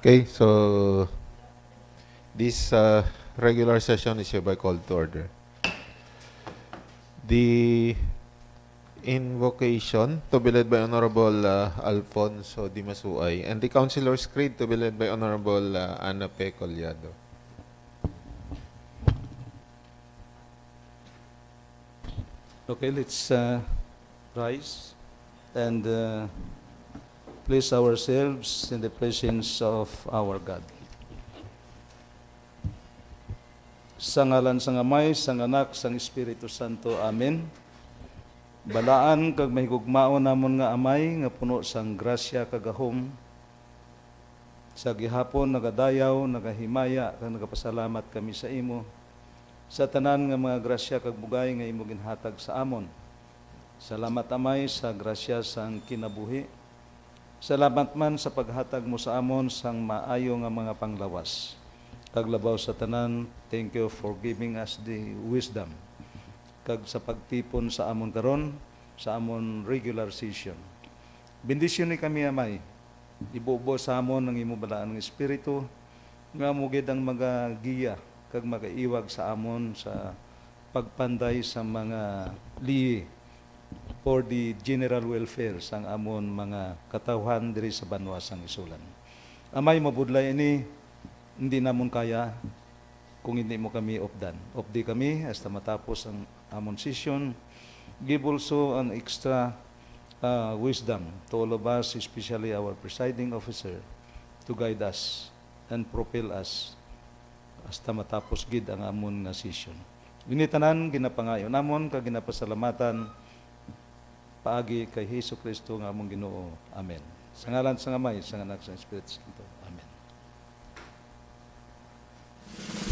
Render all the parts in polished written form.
Okay, so this regular session is hereby called to order. The invocation to be led by Honorable Alfonso Di Masuay and the Councilor's Creed to be led by Honorable Ana P. Collado. Okay, let's rise and place ourselves in the presence of our God. Sa ngalan sang Amay, sang Anak, sang Espiritu Santo. Amen. Balaan kag mahigugmaon namon nga Amay nga puno sang grasya kagahom. Sa gihapon nagadayaw, nagahimaya kag nagapasalamat kami sa imo. Sa tanan nga mga grasya kag bugay nga imo ginhatag sa amon. Salamat Amay sa grasya sang kinabuhi. Salamat man sa paghatag mo sa amon sang maayo nga mga panglawas. Kaglabaw sa tanan, thank you for giving us the wisdom. Kag sa pagtipon sa amon karon, sa amon regular session. Bendisyon ni kami Amay. Ibubo sa amon ng imo balaan ng Espiritu nga mugid ang magagiya kag magaiwag sa amon sa pagpanday sa mga lihi for the general welfare sang amon mga katawhan diri sa banwa sang ISULAN. Amay, mabudlay ini hindi namon kaya kung hindi mo kami opdan. Opdi kami hasta matapos ang amon session. Give also an extra wisdom to all of us, especially our presiding officer, to guide us and propel us hasta matapos gid ang amon nga session. Ginitanan, ginapangayo namon, kag ginapasalamatan paagi kay Hesus Kristo nga among Ginoo. Amen. Sa ngalan sang Amay, sang Anak, sang Espiritu Santo. Amen.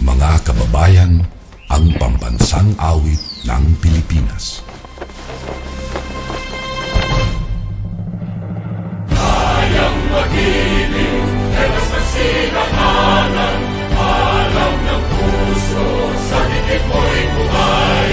Mga kababayan, ang pambansang awit ng Pilipinas. Kayang magiliw, ewas ng sinakanan, alam ng puso, sa dikit mo'y buhay.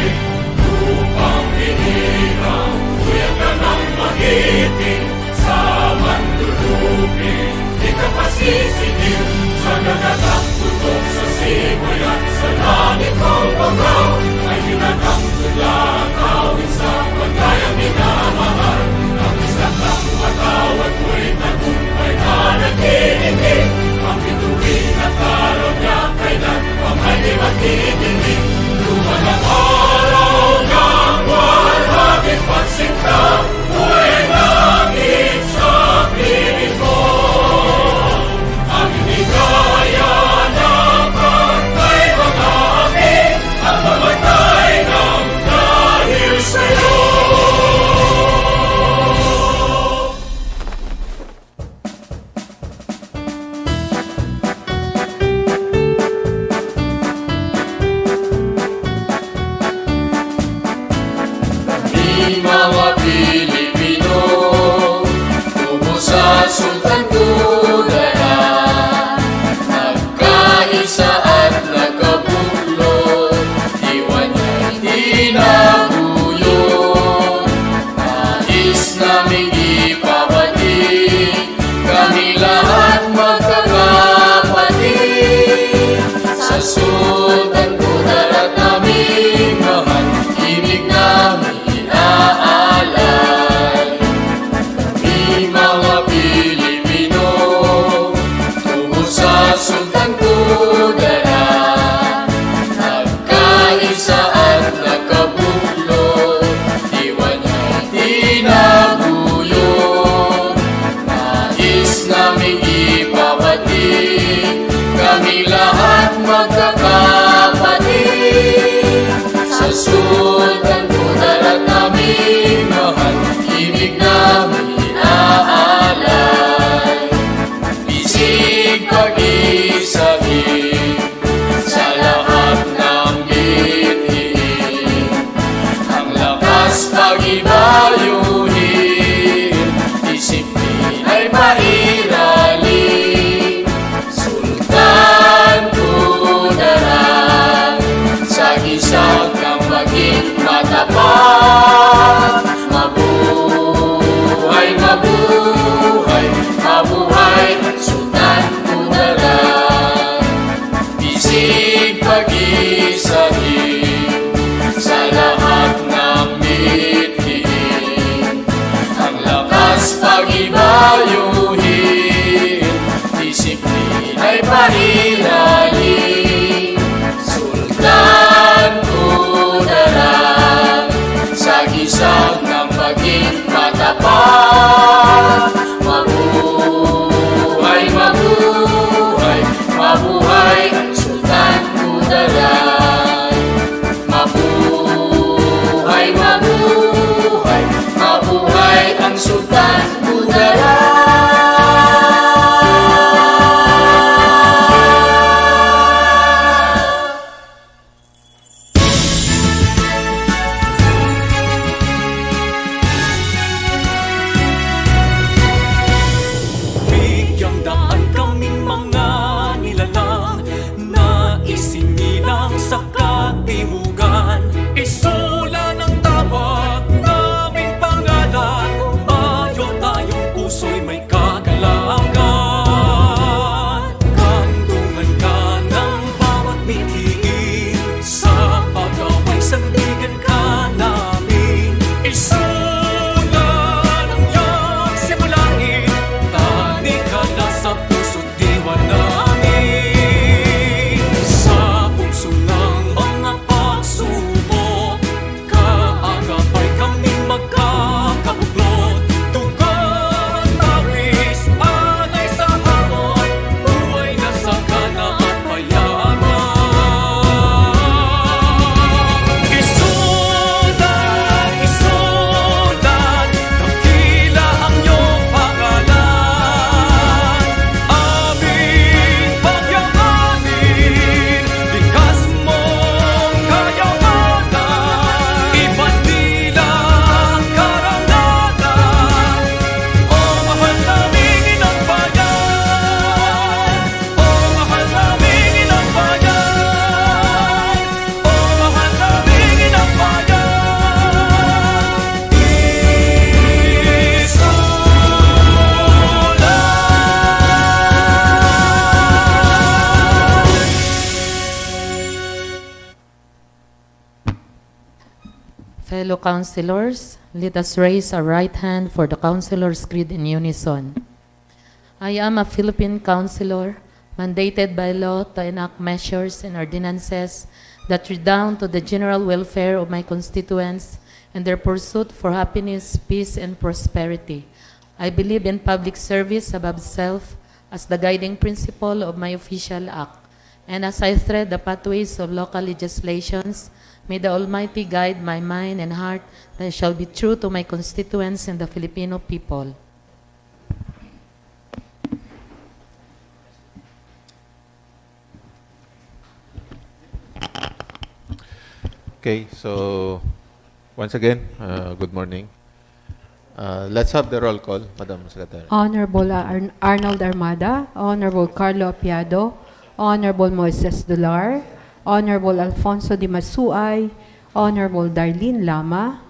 Lupang hinirang, tuyag ka ng magiting, sa mandulupin, di ka pasisingil, sa nagagang tutok sa simoy at sa langit mong pagaw, ay hinatang tulang awit sa pagkayang minamahal. Ang isang ng matawad mo'y tagumpay na nagkikinig, ang bituin at araw niya kailan pang ay di magkikinig. Luman ang araw ng walhaging pagsinta, buhay langit sa piling ko. Ang inigaya ng pagkay mga aking, ang mamatay ng dahil sa'yo. Fellow councilors, let us raise our right hand for the councilors' creed in unison. I am a Philippine councilor, mandated by law to enact measures and ordinances that redound to the general welfare of my constituents and their pursuit for happiness, peace, and prosperity. I believe in public service above self as the guiding principle of my official act. And as I thread the pathways of local legislations, may the Almighty guide my mind and heart that I shall be true to my constituents and the Filipino people. Okay, so once again, good morning. Let's have the roll call, Madam Secretary. Honorable Arnold Armada, Honorable Carlo Apiado, Honorable Moises Dular, Honorable Alfonso Di Masuay, Honorable Darlene Lama,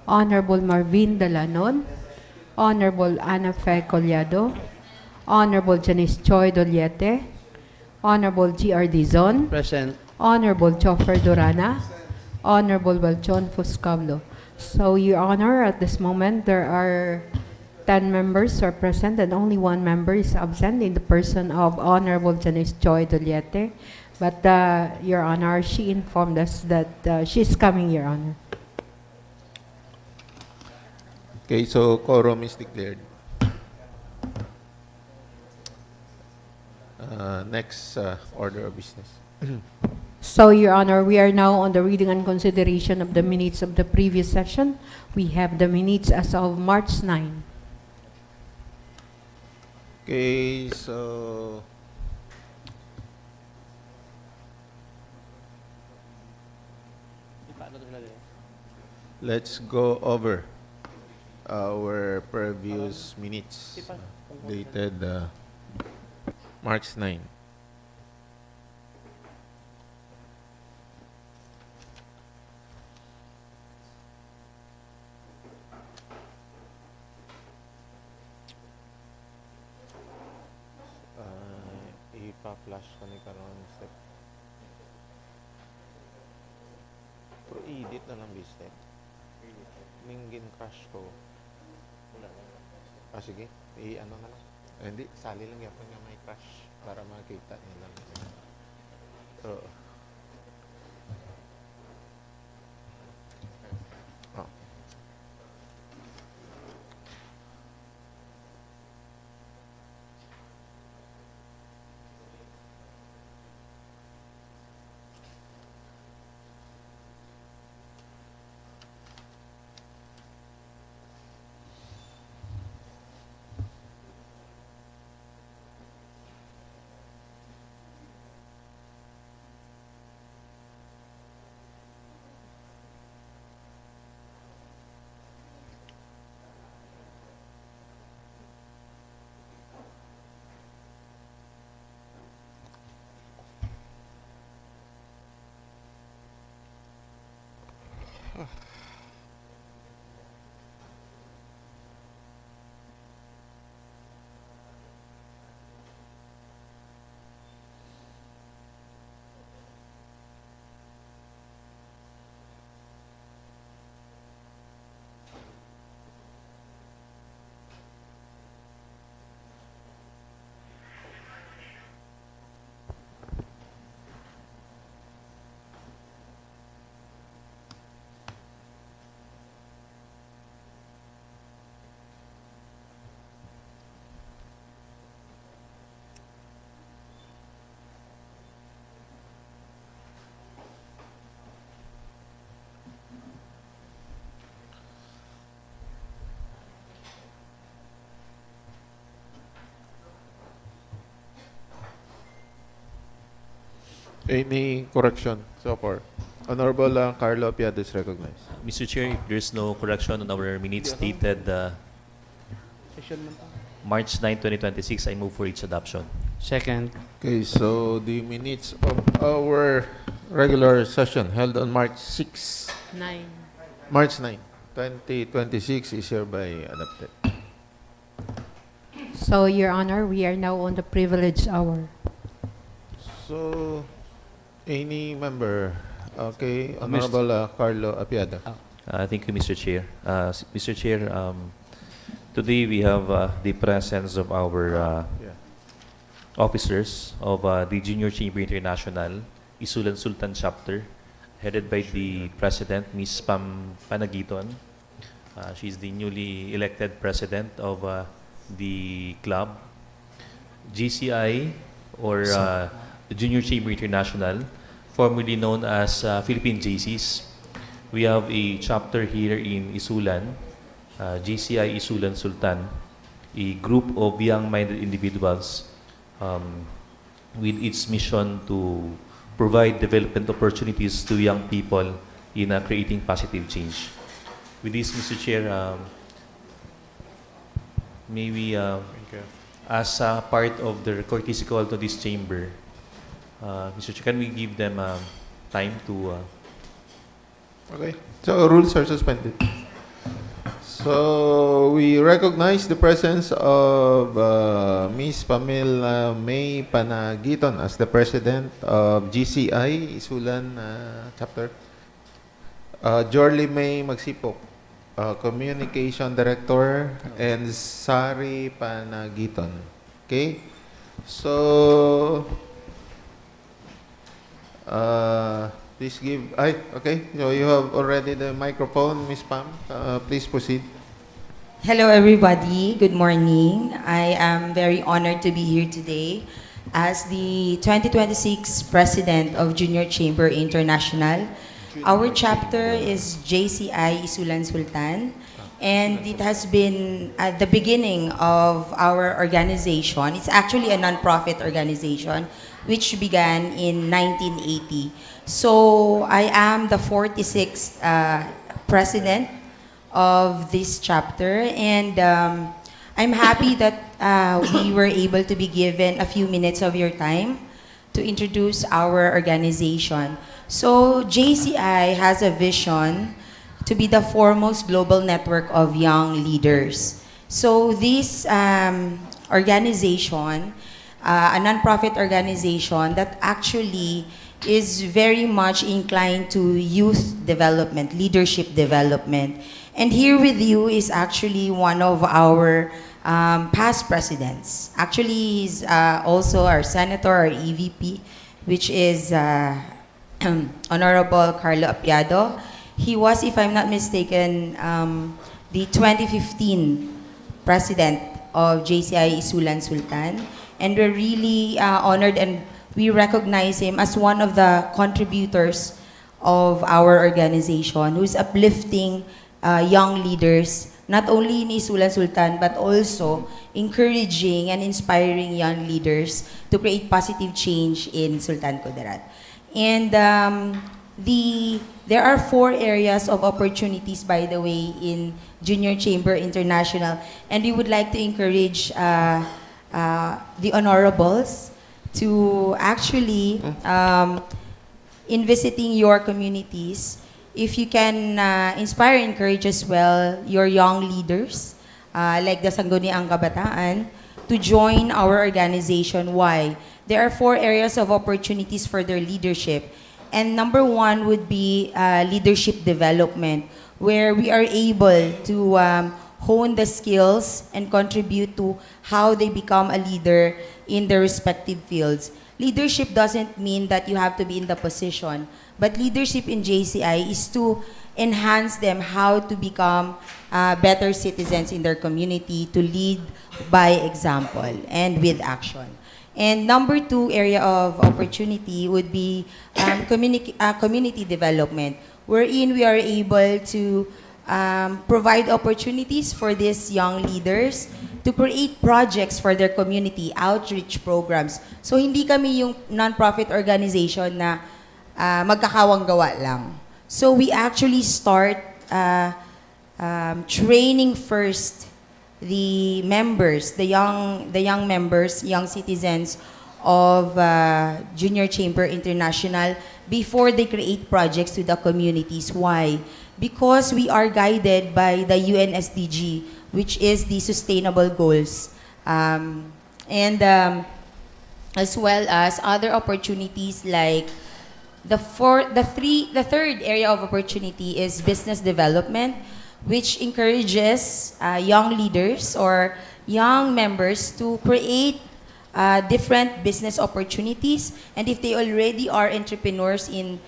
Honorable Marvin Dalanon, Honorable Ana Fe Collado, Honorable Janice Choi Doliete, Honorable G.R. Dizon, Present. Honorable Joffer Durana, Honorable Balchon Fuscablo. So, Your Honor, at this moment, there are 10 members are present and only one member is absent in the person of Honorable Janice Joy Doliete. But, Your Honor, she informed us that she's coming, Your Honor. Okay, so quorum is declared. Next order of business. So, Your Honor, we are now on the reading and consideration of the minutes of the previous session. We have the minutes as of March 9. Okay, so let's go over our previous minutes dated March 9. Ipa-flash ko ni karon step. Pero edit na lang step. Minggin crash ko. Sige. I-ano na lang. Hindi, sali lang yapon nga may crash para makita niya lang. Oo. Oh. Any correction so far? Honorable Carlo Apiado is recognized. Mr. Chair, if there's no correction on our minutes dated March 9, 2026, I move for its adoption. Second. Okay, so the minutes of our regular session held on March 6, 9. March 9, 2026 is hereby adopted. So, Your Honor, we are now on the privileged hour. So, any member? Okay, Honorable Carlo Apiado. Thank you, Mr. Chair. Mr. Chair, today we have the presence of our officers of the Junior Chamber International, ISULAN Sultan Chapter, headed by the President, Ms. Pam Panagiton. She's the newly elected President of the club. GCI, or the Junior Chamber International, formerly known as Philippine JCs. We have a chapter here in ISULAN, GCI ISULAN Sultan, a group of young-minded individuals with its mission to provide development opportunities to young people in creating positive change. With this, Mr. Chair, maybe as part of the courtesy call to this chamber, Mr. Chair, can we give them time to... Okay. So rules are suspended. So we recognize the presence of Ms. Pamela May Panagiton as the President of GCI ISULAN Chapter. Jorly May Magsipok, Communication Director, and Sari Panagiton. Okay? So, please give... okay. So you have already the microphone, Ms. Pam. Please proceed. Hello, everybody. Good morning. I am very honored to be here today as the 2026 President of Junior Chamber International. Our chapter is JCI ISULAN Sultan, and it has been at the beginning of our organization. It's actually a non-profit organization which began in 1980. So I am the 46th president of this chapter, and I'm happy that we were able to be given a few minutes of your time to introduce our organization. So JCI has a vision to be the foremost global network of young leaders. So this organization, a nonprofit organization that actually is very much inclined to youth development, leadership development. And here with you is actually one of our past presidents. Actually, he's also our senator, our EVP, which is Honorable Carlo Apiado. He was, if I'm not mistaken, the 2015 president of JCI ISULAN Sultan. And we're really honored, and we recognize him as one of the contributors of our organization who's uplifting young leaders, not only in ISULAN Sultan, but also encouraging and inspiring young leaders to create positive change in Sultan Kudarat. And there are 4 areas of opportunities, by the way, in Junior Chamber International, and we would like to encourage the honorables to actually, in visiting your communities, if you can inspire and encourage as well your young leaders, like the Sangguniang Kabataan, to join our organization. Why? There are 4 areas of opportunities for their leadership. And number 1 would be leadership development, where we are able to hone the skills and contribute to how they become a leader in their respective fields. Leadership doesn't mean that you have to be in the position, but leadership in JCI is to enhance them how to become better citizens in their community, to lead by example and with action. And number 2 area of opportunity would be community development, wherein we are able to provide opportunities for these young leaders to create projects for their community, outreach programs. So hindi kami yung non-profit organization na magkakawang gawa lang. So we actually start training first the members, the young members, young citizens of Junior Chamber International before they create projects to the communities. Why? Because we are guided by the UN SDG, which is the Sustainable Goals, and as well as other opportunities like The third area of opportunity is business development, which encourages young leaders or young members to create different business opportunities. And if they already are entrepreneurs in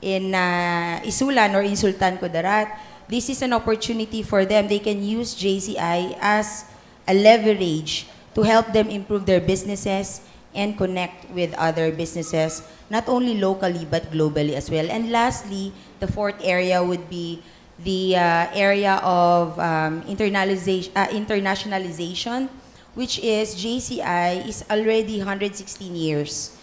ISULAN or in Sultan Kudarat, this is an opportunity for them. They can use JCI as a leverage to help them improve their businesses and connect with other businesses, not only locally but globally as well. And lastly, the fourth area would be the area of internationalization, which is JCI is already 116 years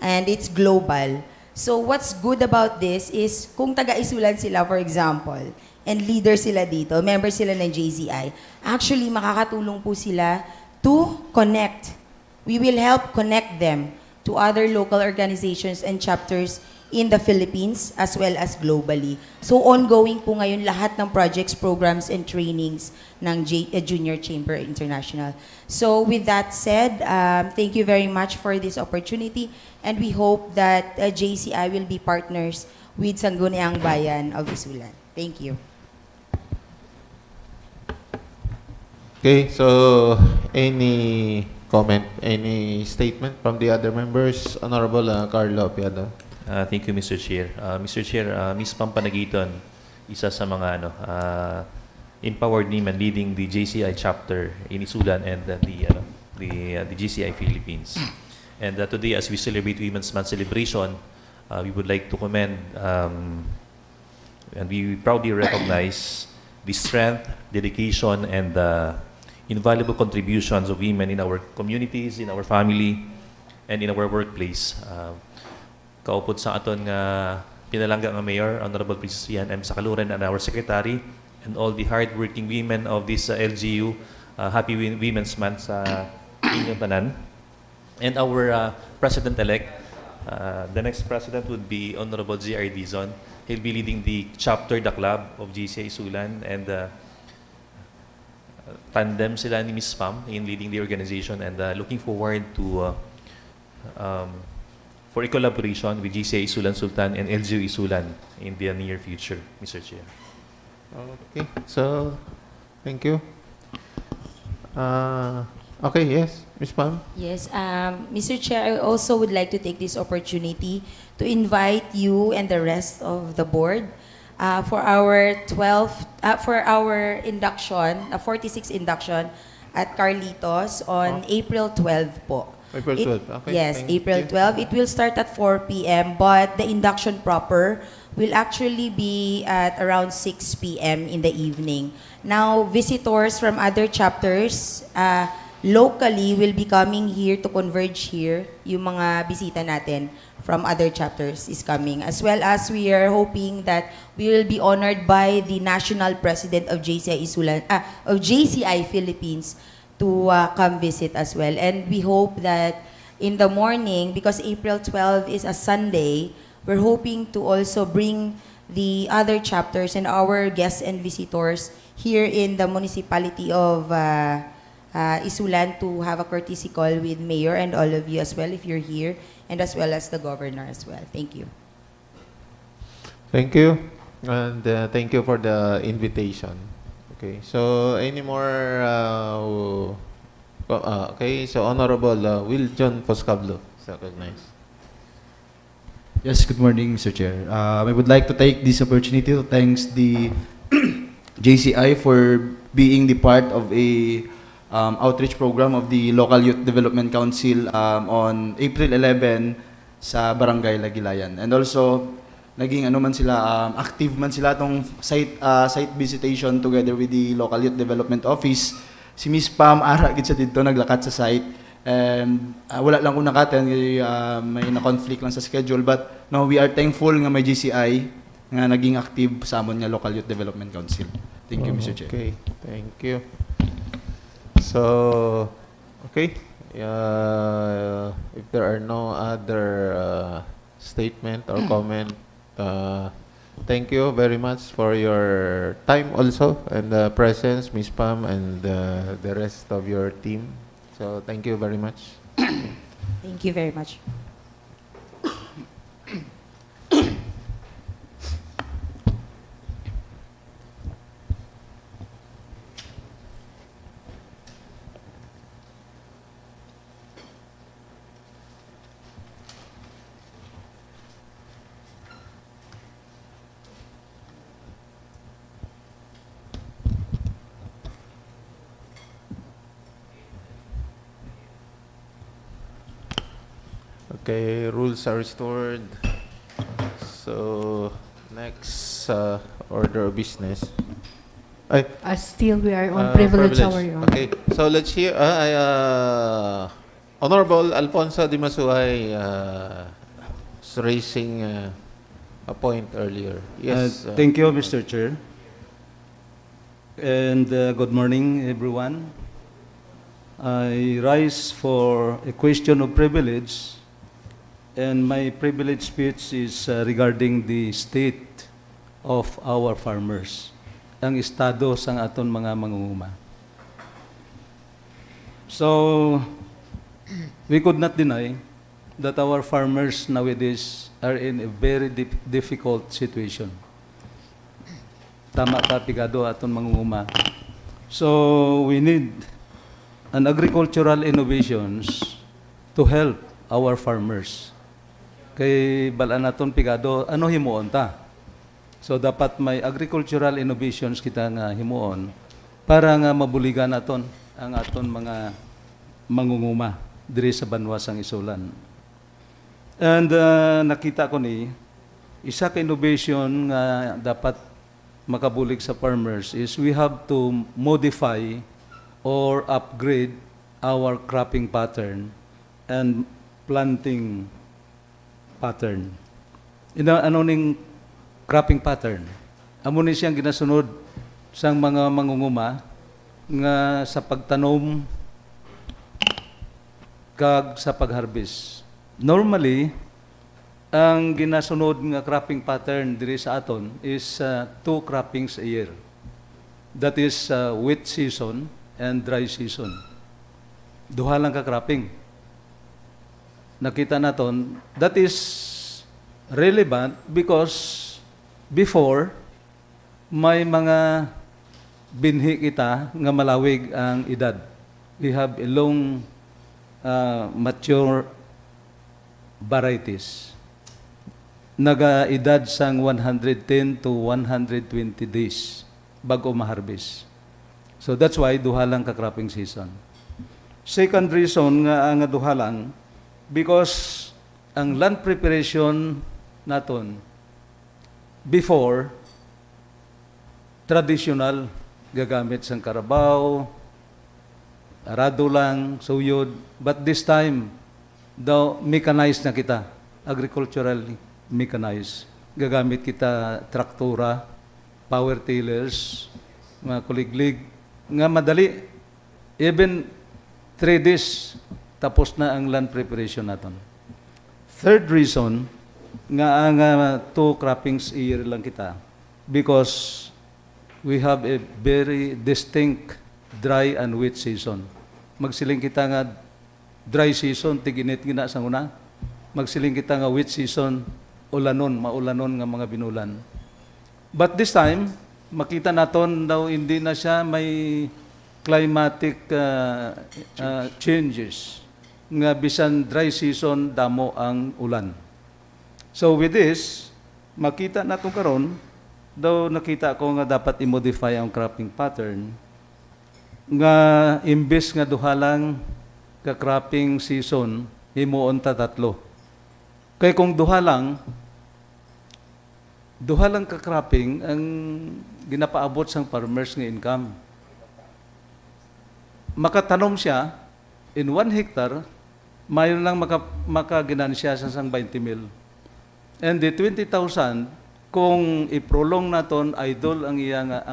and it's global. So what's good about this is kung taga-isulan sila, for example, and leader sila dito, member sila ng JCI, actually makakatulong po sila to connect. We will help connect them to other local organizations and chapters in the Philippines as well as globally. So ongoing po ngayon lahat ng projects, programs, and trainings ng Junior Chamber International. So with that said, thank you very much for this opportunity, and we hope that JCI will be partners with Sangguniang Bayan of Isulan. Thank you. Okay, so any comment, any statement from the other members? Honorable Carlo Piado. Thank you, Mr. Chair. Mr. Chair, Ms. Pampanagiton, isa sa mga empowered women leading the JCI chapter in Isulan and the JCI Philippines. And today, as we celebrate Women's Month celebration, we would like to commend and we proudly recognize the strength, dedication, and invaluable contributions of women in our communities, in our family, and in our workplace. Kaupod sa aton nga pinalangga nga Mayor, Honorable Princess Rian M. Sakaluran, and our Secretary, and all the hardworking women of this LGU. Happy Women's Month sa inyong tanan. And our President-elect, the next President would be Honorable J.R. Dizon. He'll be leading the chapter, the club of GCI Isulan, and tandem sila ni Ms. Pam in leading the organization, and looking forward to for a collaboration with GCI Isulan Sultan and LGU Isulan in the near future, Mr. Chair. Okay, so thank you. Okay, yes, Ms. Pam. Yes, Mr. Chair, I also would like to take this opportunity to invite you and the rest of the board for our induction, 46 induction at Carlitos on April 12 po. April 12, okay. Yes, thank April you. 12. It will start at 4 p.m., but the induction proper will actually be at around 6 p.m. in the evening. Now, visitors from other chapters locally will be coming here to converge here. Yung mga bisita natin from other chapters is coming. As well as we are hoping that we will be honored by the National President of JCI Isulan, of JCI Philippines to come visit as well. And we hope that in the morning, because April 12 is a Sunday, we're hoping to also bring the other chapters and our guests and visitors here in the municipality of Isulan to have a courtesy call with Mayor and all of you as well if you're here, and as well as the Governor as well. Thank you. Thank you, and thank you for the invitation. Okay, so any more? Okay, so Honorable Will John Foscablo is recognized. Yes, good morning, Mr. Chair. I would like to take this opportunity to thank the JCI for being the part of a outreach program of the Local Youth Development Council on April 11 sa Barangay Lagilayan. And also, naging active man sila tong site visitation together with the Local Youth Development Office. Si Ms. Pam ara gid sa dito naglakat sa site. And wala lang ko nakaten, may na-conflict lang sa schedule, but no, we are thankful nga may GCI nga naging active sa amon nga Local Youth Development Council. Thank you, Mr. Chair. Okay, thank you. So, okay, if there are no other statement or comment, thank you very much for your time also and presence, Ms. Pam, and the rest of your team. So thank you very much. Thank you very much. Okay, rules are restored. So, next order of business. Ay, Still, we are on privilege hour, Your Honor. Okay, so let's hear. Honorable Alfonso Di Masuay is raising a point earlier. Yes. Thank you, Mr. Chair. And good morning, everyone. I rise for a question of privilege, and my privilege speech is regarding the state of our farmers, ang estado sang aton mga mangunguma. So, we could not deny that our farmers nowadays are in a very difficult situation. Tama ka, pigado aton mangunguma. So, we need an agricultural innovations to help our farmers. Kay balaan naton pigado, ano himuon ta? So, dapat may agricultural innovations kita nga himuon para nga mabuligan naton ang aton mga mangunguma diri sa banwasang Isulan. And nakita ko ni, isa ka innovation nga dapat makabulig sa farmers is we have to modify or upgrade our cropping pattern and planting pattern. Ano ning cropping pattern? Amo ni siyang ginasunod sang mga mangunguma nga sa pagtanom kag sa pagharvest. Normally, ang ginasunod nga cropping pattern diri sa aton is 2 croppings a year. That is wet season and dry season. Duha lang ka cropping. Nakita naton, that is relevant because before, may mga binhi kita nga malawig ang edad. We have a long mature varieties. Naga-edad sang 110 to 120 days bago ma-harvest. So that's why duha lang ka cropping season. Second reason nga ang duha lang because ang land preparation naton before traditional gagamit sang karabaw, arado lang, suyod, but this time daw mechanized na kita, agriculturally mechanized. Gagamit kita traktora, power tillers, mga kuliglig, nga madali. Even 3 days, tapos na ang land preparation natin. Third reason, nga ang 2 croppings a year lang kita, because we have a very distinct dry and wet season. Magsiling kita nga dry season, tiginit gina sa una. Magsiling kita nga wet season, ulanon, maulanon nga mga binulan. But this time, makita naton daw hindi na siya may climatic changes. Nga bisan dry season, damo ang ulan. So with this, makita naton karon, daw nakita ko nga dapat i-modify ang cropping pattern nga imbes nga duha lang ka cropping season, himuon ta 3. Kay kung duha lang ka cropping ang ginapaabot sang farmers nga income. Makatanom siya in 1 hectare, mayroon lang makaginansya sa sang 20 mil. And the 20,000 kung iprolong naton idol ang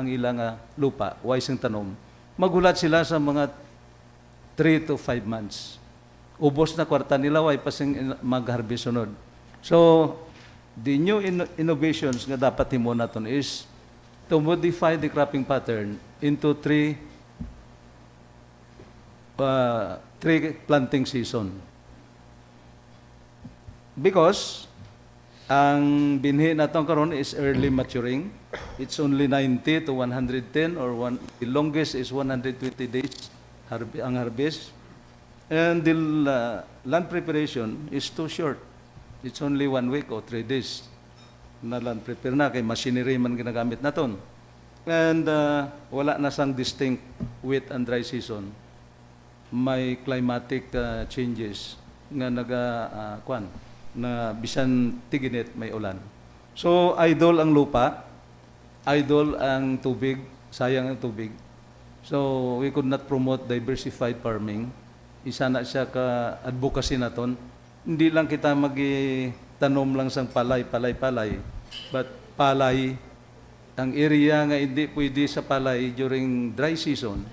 ilang lupa, wise ang tanom, magulat sila sa mga 3 to 5 months. Ubos na kwarta nila, way pasing mag-harvest sunod. So, the new innovations nga dapat himo naton is to modify the cropping pattern into 3 planting season. Because ang binhi naton karon is early maturing. It's only 90 to 110 or the longest is 120 days ang harvest. And the land preparation is too short. It's only 1 week or 3 days na land prepare na, kay machinery man ginagamit naton. And wala na sang distinct wet and dry season. May climatic changes nga kwan na bisan tiginit may ulan. So idol ang lupa, idol ang tubig, sayang ang tubig. So we could not promote diversified farming. Isa na siya ka advocacy naton. Hindi lang kita tanom lang sang palay, but palay ang area nga hindi pwede sa palay during dry season.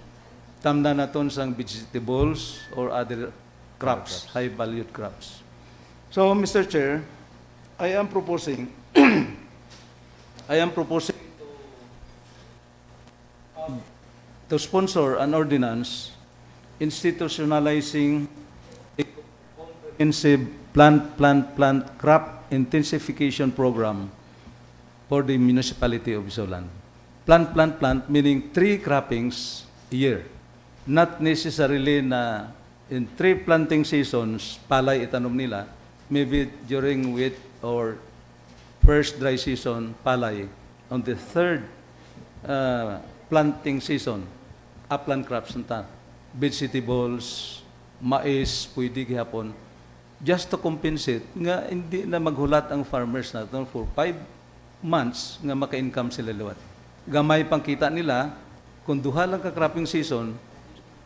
Tamna naton sang vegetables or other crops, high-valued crops. So, Mr. Chair, I am proposing to sponsor an ordinance institutionalizing a comprehensive plant crop intensification program for the municipality of ISULAN. Plant meaning 3 croppings a year. Not necessarily na in 3 planting seasons, palay itanom nila. Maybe during wheat or first dry season, palay. On the 3rd planting season, upland crops nta. Vegetables, mais, pwede gihapon. Just to compensate, nga hindi na maghulat ang farmers natin for 5 months nga maka-income sila liwat. Gamay pang kita nila, kung duha lang ka cropping season,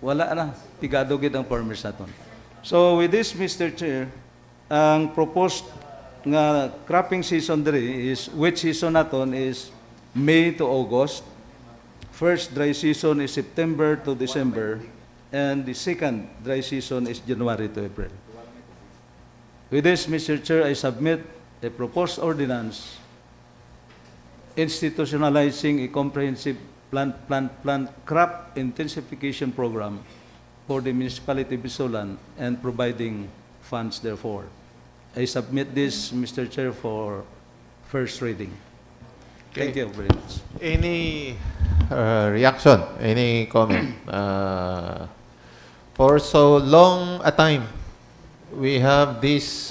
wala na, tigado gid ang farmers naton. So with this, Mr. Chair, ang proposed nga cropping season diri is, which season naton is May to August. First dry season is September to December, and the second dry season is January to April. With this, Mr. Chair, I submit a proposed ordinance institutionalizing a comprehensive plant crop intensification program for the municipality of ISULAN and providing funds therefore. I submit this, Mr. Chair, for first reading. Thank you very much. Any reaction? Any comment? For so long a time, we have this,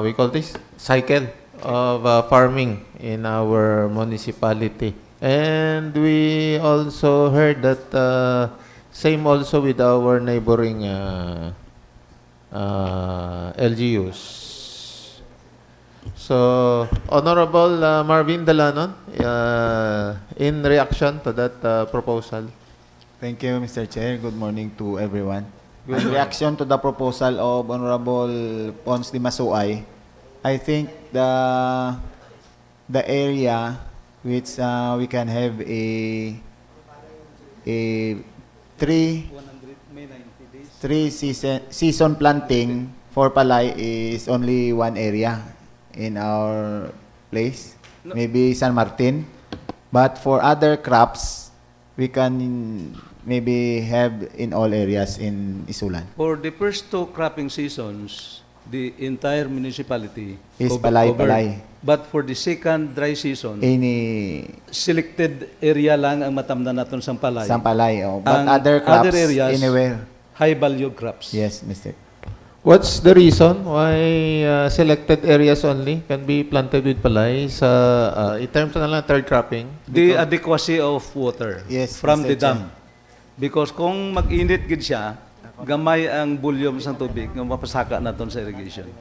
we call this cycle of farming in our municipality. And we also heard that same also with our neighboring LGUs. So, Honorable Marvin Dalanon, in reaction to that proposal. Thank you, Mr. Chair. Good morning to everyone. In reaction to the proposal of Honorable Pons de Masuay, I think the area which we can have a three season planting for palay is only one area in our place, maybe San Martin. But for other crops, we can maybe have in all areas in ISULAN. For the first 2 cropping seasons, the entire municipality Is covered. palay. But for the second dry season, Any selected area lang ang matamnan naton sang palay. Sampalay, oh. But Ang other crops, other areas, anywhere. high value crops. Yes, Mr. What's the reason why selected areas only can be planted with palay sa in terms na lang third cropping? The adequacy of water Yes, from Mr. the dam. Because kung mag-init gid siya, gamay ang volume sang tubig nga mapasaka naton sa irrigation.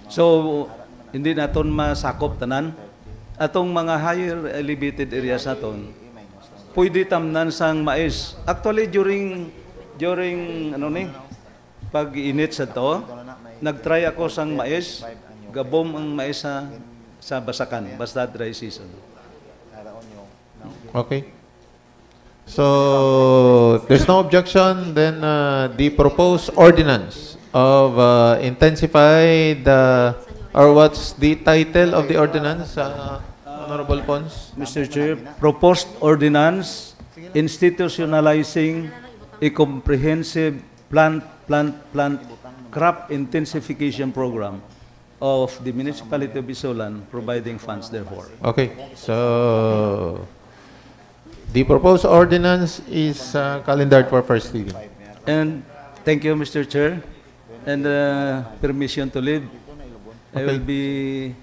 So hindi naton masakop tanan atong mga higher elevated areas naton. Pwede tamnan sang mais. Actually during pag-init sa to, nagtry ako sang mais, gabom ang mais sa basakan, basta dry season. Okay. So, there's no objection, then the proposed ordinance of intensified, or what's the title of the ordinance, Honorable Pons? Mr. Chair, proposed ordinance institutionalizing a comprehensive plant crop intensification program of the municipality of ISULAN, providing funds therefore. Okay, so the proposed ordinance is calendared for first reading. And thank you, Mr. Chair, and permission to leave. I will be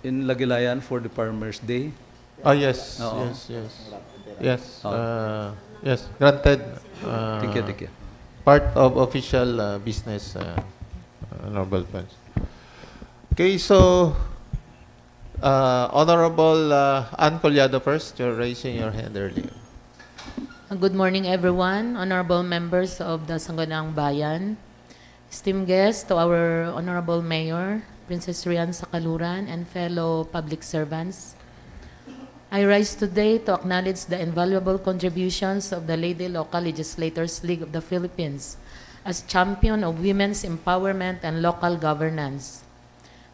in Lagilayan for the Farmers' Day. Oh, yes, Oo. yes, yes. Yes, yes, granted. Thank you. part of official business, Honorable Friends. Okay, so Honorable Ann Collado first. You're raising your hand earlier. Good morning, everyone. Honorable members of the Sangguniang Bayan, esteemed guests, to our Honorable Mayor, Princess Rian Sakaluran, and fellow public servants. I rise today to acknowledge the invaluable contributions of the Lady Local Legislators League of the Philippines as champion of women's empowerment and local governance.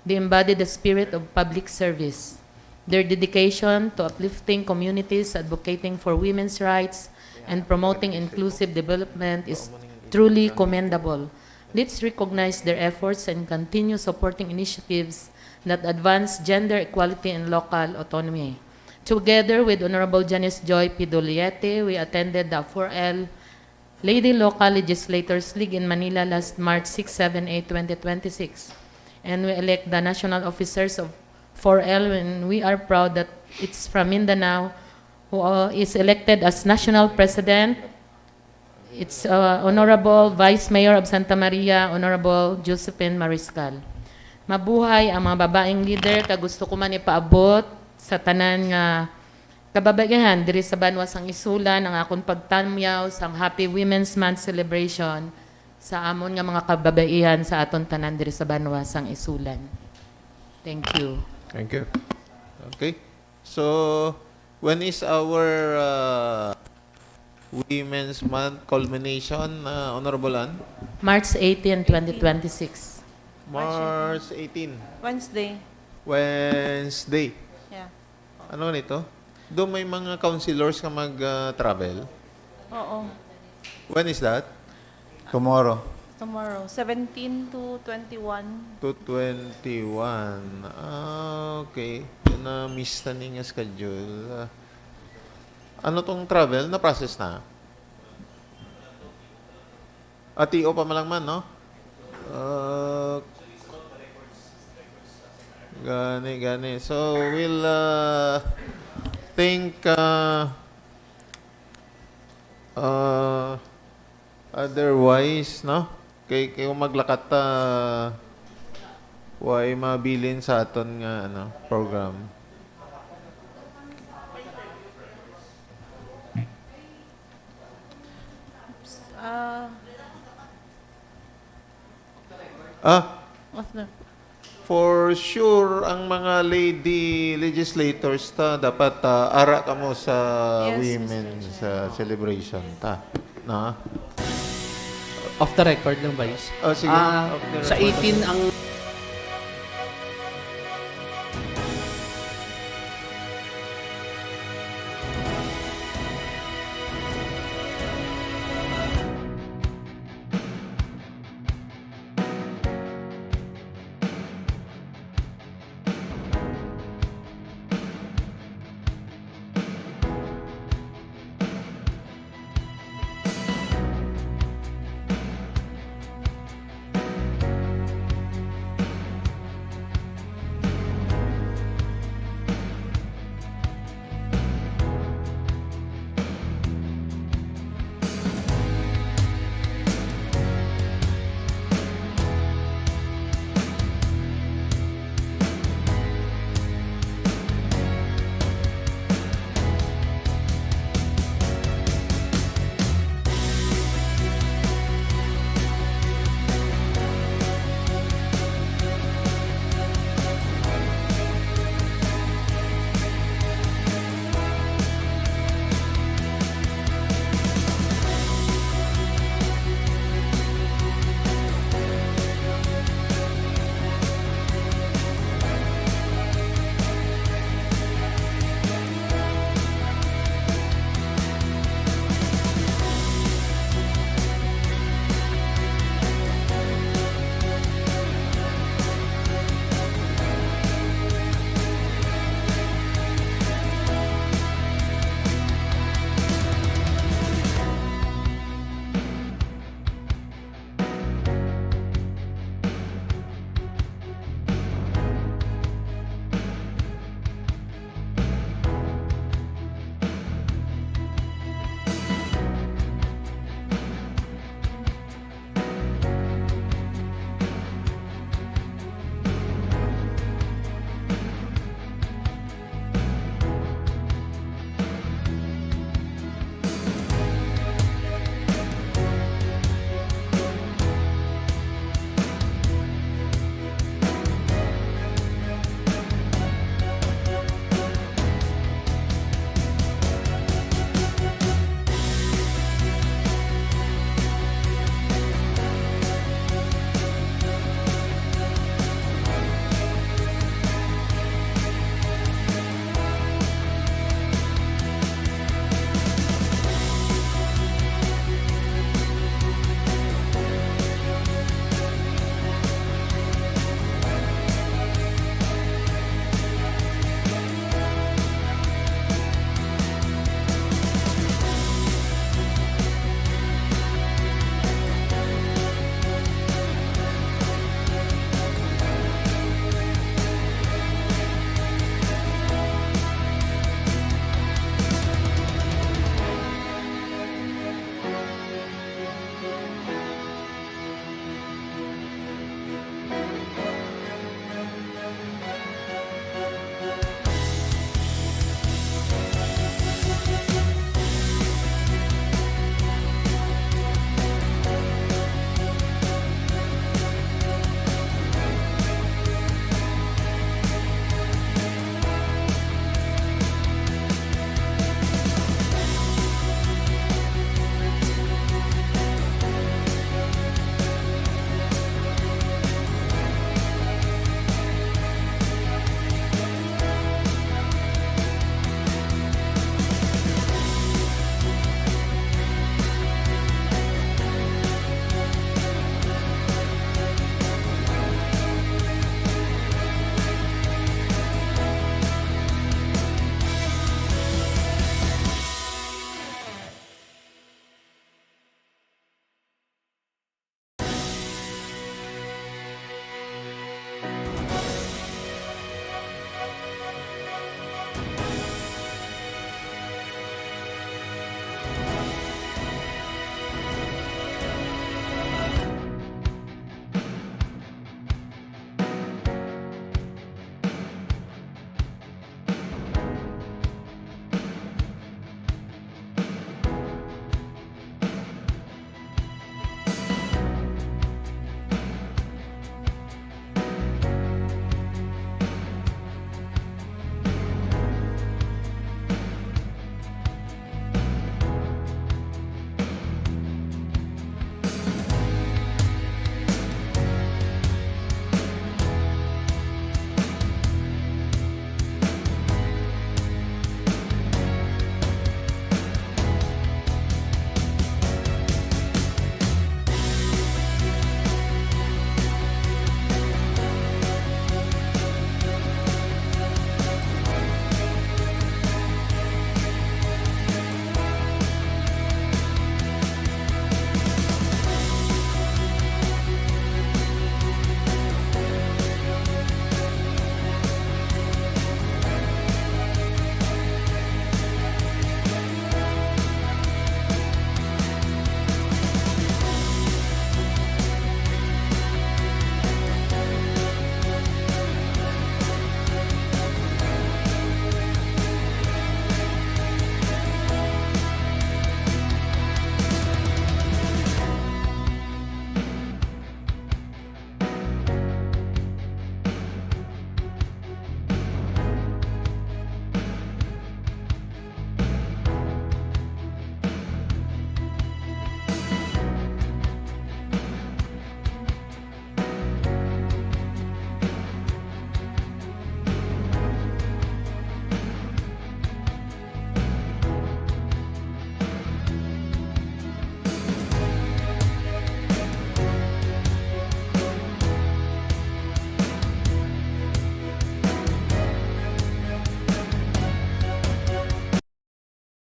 They embody the spirit of public service. Their dedication to uplifting communities, advocating for women's rights, and promoting inclusive development is truly commendable. Let's recognize their efforts and continue supporting initiatives that advance gender equality and local autonomy. Together with Honorable Janice Joy Pidoliete, we attended the 4L Lady Local Legislators League in Manila last March 6, 7, 8, 2026. And we elect the national officers of 4L, and we are proud that it's from Mindanao who is elected as national president. It's Honorable Vice Mayor of Santa Maria, Honorable Josephine Mariscal. Mabuhay ang mga babaeng leader, ka gusto ko man ipaabot sa tanan nga kababaihan diri sa Banwas ang Isulan ang akong pagtamyaw sa Happy Women's Month celebration sa amon nga mga kababaihan sa aton tanan diri sa Banwas ang Isulan. Thank you. Thank you. Okay. So, when is our Women's Month culmination, Honorable Ann? March 18, 2026. March 18. Wednesday. Wednesday. Yeah. Ano nito? Doon may mga councilors ka mag-travel. Oo. When is that? Tomorrow. Tomorrow. 17 to 21. To 21. Okay. Na-miss na niya schedule. Ano tong travel? Na-process na? TO pa malang man, no? Gani. So, we'll think otherwise, no? Kay kung maglakat way mabilin sa aton nga program. After. For sure, ang mga lady legislators dapat ara ka mo sa Yes, women's celebration na. Off the record lang, Vice. Sige. Off the Sa record. 18 ang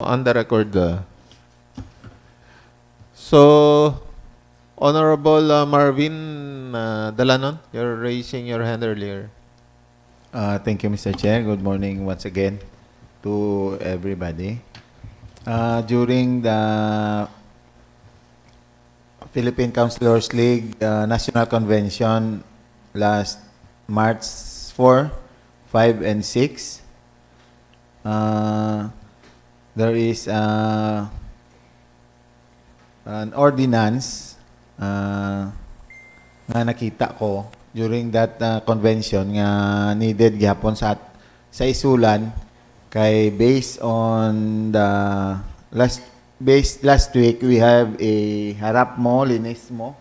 on the record. So, Honorable Marvin Dalanon, you're raising your hand earlier. Thank you, Mr. Chair. Good morning once again to everybody. During the Philippine Councilors League National Convention last March 4, 5, and 6, there is an ordinance nga nakita ko during that convention nga needed gihapon sa ISULAN kay based on the last week we have a harap mo linis mo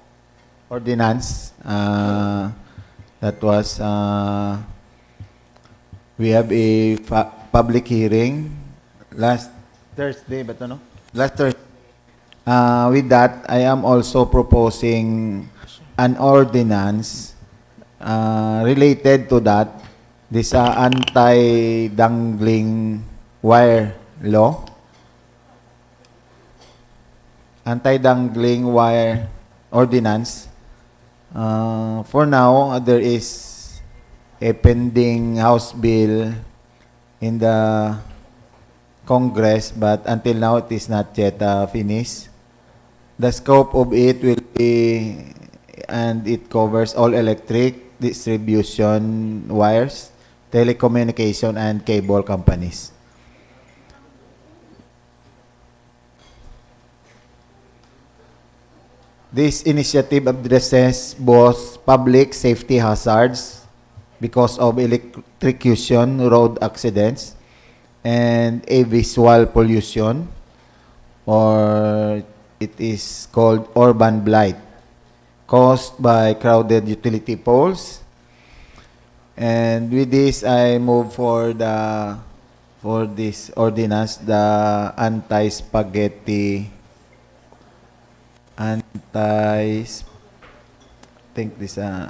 ordinance that was we have a public hearing last Thursday last Thursday. With that, I am also proposing an ordinance related to that, this anti-dangling wire law. Anti-dangling wire ordinance. For now, there is a pending House bill in the Congress, but until now it is not yet finished. The scope of it will be, and it covers all electric distribution wires, telecommunication, and cable companies. This initiative addresses both public safety hazards because of electrocution, road accidents, and a visual pollution, or it is called urban blight, caused by crowded utility poles. And with this, I move for this ordinance, the anti-spaghetti,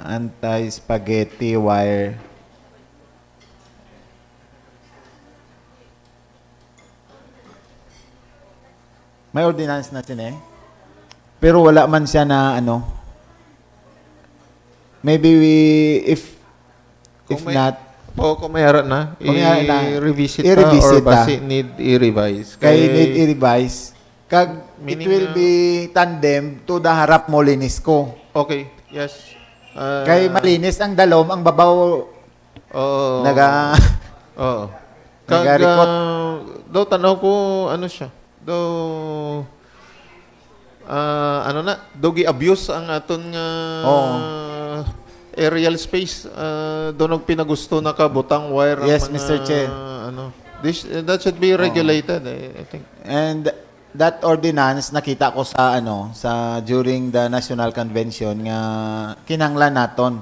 anti-spaghetti wire. May ordinance na sin pero wala man siya na ano. Maybe if not, kung may harap na, i-revisit i-revisit or basi need i-revise. Kay need i-revise. Kag it Meaning, will be tandem to the harap mo linis ko. Okay, yes. Kay malinis ang dalom, ang babaw naga Oo. Nagarikot. Daw tanaw ko ano siya. Daw dogi abuse ang aton nga aerial space. Daw pinagusto na ka butang wire ang Yes, mga, Mr. Chair. that should be regulated, I think. And that ordinance nakita ko sa sa during the national convention nga kinanglan naton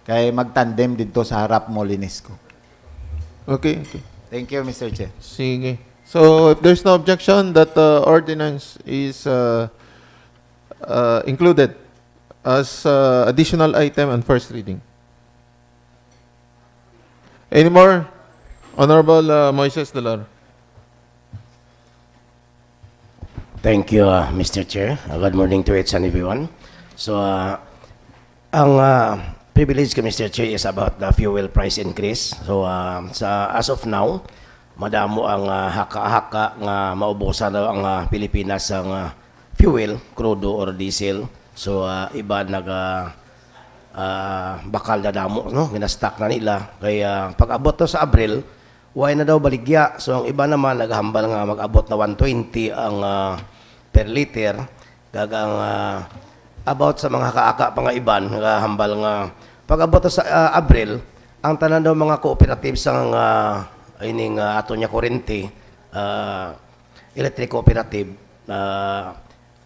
kay magtandem dito sa harap mo linis ko. Okay. Thank you, Mr. Chair. Sige. So, if there's no objection, that ordinance is included as additional item on first reading. Any more? Honorable Moises Delor. Thank you, Mr. Chair. Good morning to each and everyone. So, ang privilege ko, Mr. Chair, is about the fuel price increase. So, as of now, madamo ang haka-haka nga maubusan daw ang Pilipinas ang fuel, crudo or diesel. So, iba bakal na damo, no? Ginastock na nila. Kaya pag-abot to sa Abril, why na daw baligya. So, ang iba naman naghambal nga mag-abot na 120 ang per liter. Gagang about sa mga haka-haka pa nga iban, naghambal nga pag-abot to sa Abril, ang tanan daw mga cooperatives ang ining ato niya kurente, electric cooperative,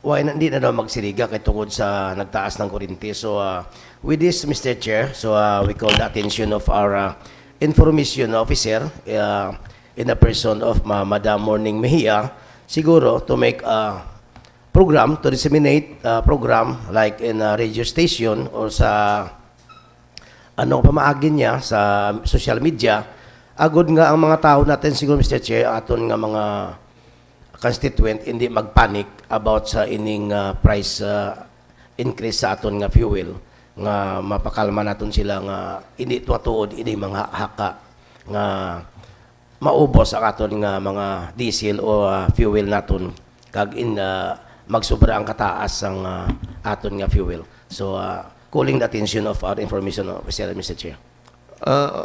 hindi na daw magsiriga kay tungod sa nagtaas ng kurente. So, with this, Mr. Chair, so we call the attention of our information officer in the person of Madam Morning Mejia, siguro to make a program, to disseminate a program like in a radio station or sa pamaagin niya sa social media. Agod nga ang mga tao natin siguro, Mr. Chair, aton nga mga constituent hindi magpanic about sa ining price increase sa aton nga fuel, nga mapakalma naton sila nga hindi tuod ini mga haka nga maubos ang aton nga mga diesel o fuel naton kag magsubra ang kataas ang aton nga fuel. So calling the attention of our information officer, Mr. Chair.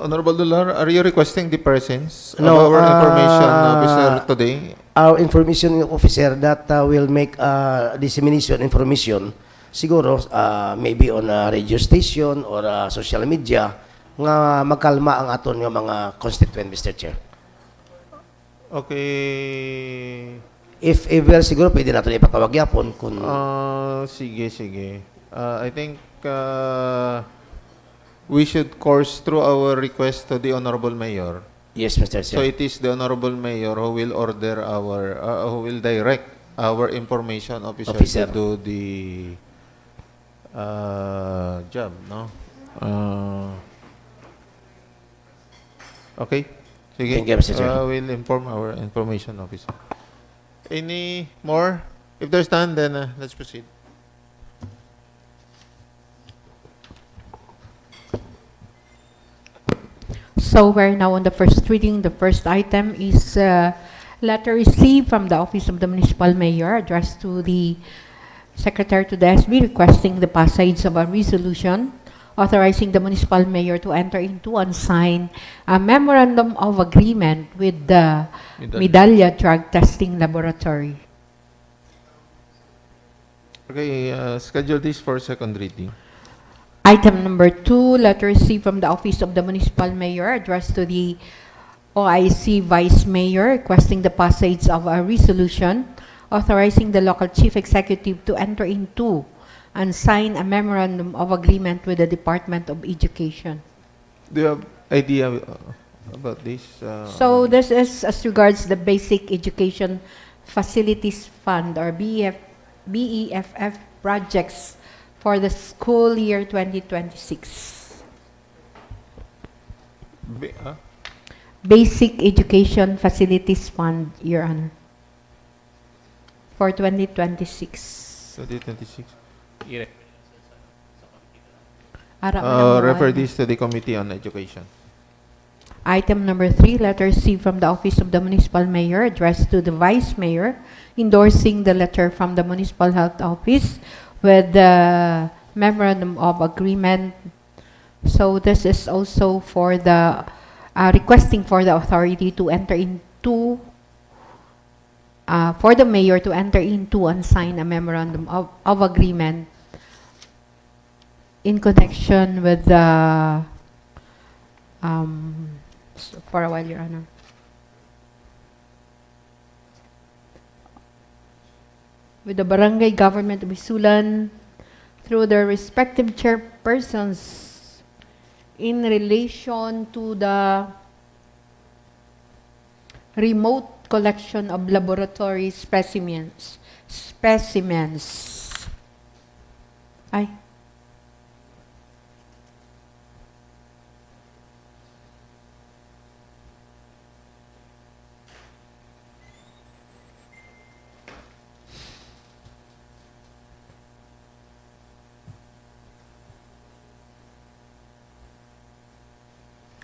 Honorable Dular, are you requesting the presence No, of our information officer today? Our information officer that will make dissemination information siguro maybe on a radio station or social media nga magkalma ang aton nga mga constituent, Mr. Chair. Okay. If ever siguro pwede natin ipatawag yapon kung Sige. I think we should course through our request to the Honorable Mayor. yes, Mr. So Chair. it is the Honorable Mayor who will order who will direct our information officer to do the job, no? Okay. Sige. Thank you, Mr. Chair. We'll inform our information officer. Any more? If there's none, then let's proceed. So we're now on the first reading. The first item is letter received from the Office of the Municipal Mayor addressed to the Secretary to the SB requesting the passage of a resolution authorizing the Municipal Mayor to enter into and sign a memorandum of agreement with the Medalla Drug Testing Laboratory. Okay, schedule this for second reading. Item number 2, letter received from the Office of the Municipal Mayor addressed to the OIC Vice Mayor requesting the passage of a resolution authorizing the local chief executive to enter into and sign a memorandum of agreement with the Department of Education. Do you have idea about this? So this is as regards the Basic Education Facilities Fund or BEFF projects for the school year 2026. Basic Education Facilities Fund, Your Honor, for 2026. 2026. Refer this to the Committee on Education. Item number 3, letter received from the Office of the Municipal Mayor addressed to the Vice Mayor endorsing the letter from the Municipal Health Office with the memorandum of agreement. So this is also for the requesting for the authority to enter into for the mayor to enter into and sign a memorandum of agreement in connection with the for a while, Your Honor. With the barangay government of ISULAN through their respective chairpersons in relation to the remote collection of laboratory specimens. Ay.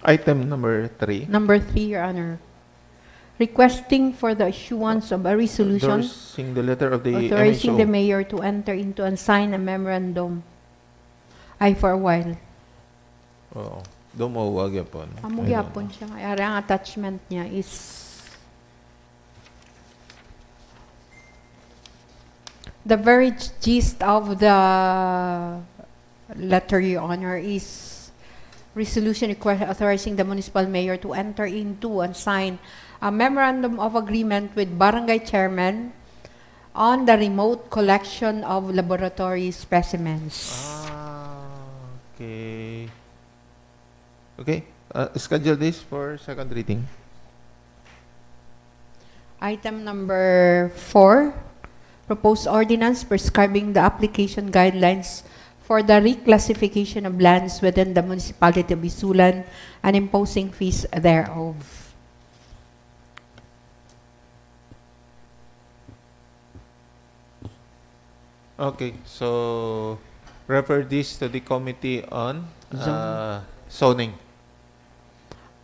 Item number 3. Number 3, Your Honor. Requesting for the issuance of a resolution Endorsing the letter of the authorizing the MHO. mayor to enter into and sign a memorandum. Ay, for a while. Oo. Dumawag yapon. Amugyapon siya. Kaya ang attachment niya is the very gist of the letter, Your Honor, is resolution authorizing the municipal mayor to enter into and sign a memorandum of agreement with barangay chairman on the remote collection of laboratory specimens. Okay. Okay. Schedule this for second reading. Item number 4, proposed ordinance prescribing the application guidelines for the reclassification of lands within the municipality of ISULAN and imposing fees thereof. Okay, so refer this to the Committee on Zoning.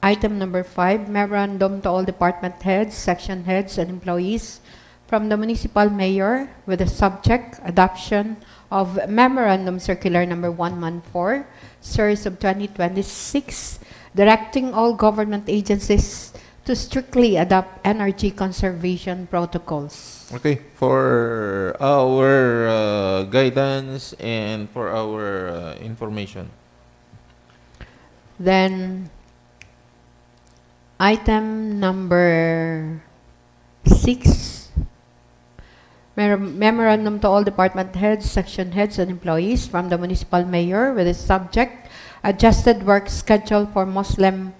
Item number 5, memorandum to all department heads, section heads, and employees from the municipal mayor with the subject adoption of Memorandum Circular number 114, Series of 2026, directing all government agencies to strictly adopt energy conservation protocols. Okay, for our guidance and for our information. Then, item number 6, memorandum to all department heads, section heads, and employees from the municipal mayor with the subject adjusted work schedule for Muslim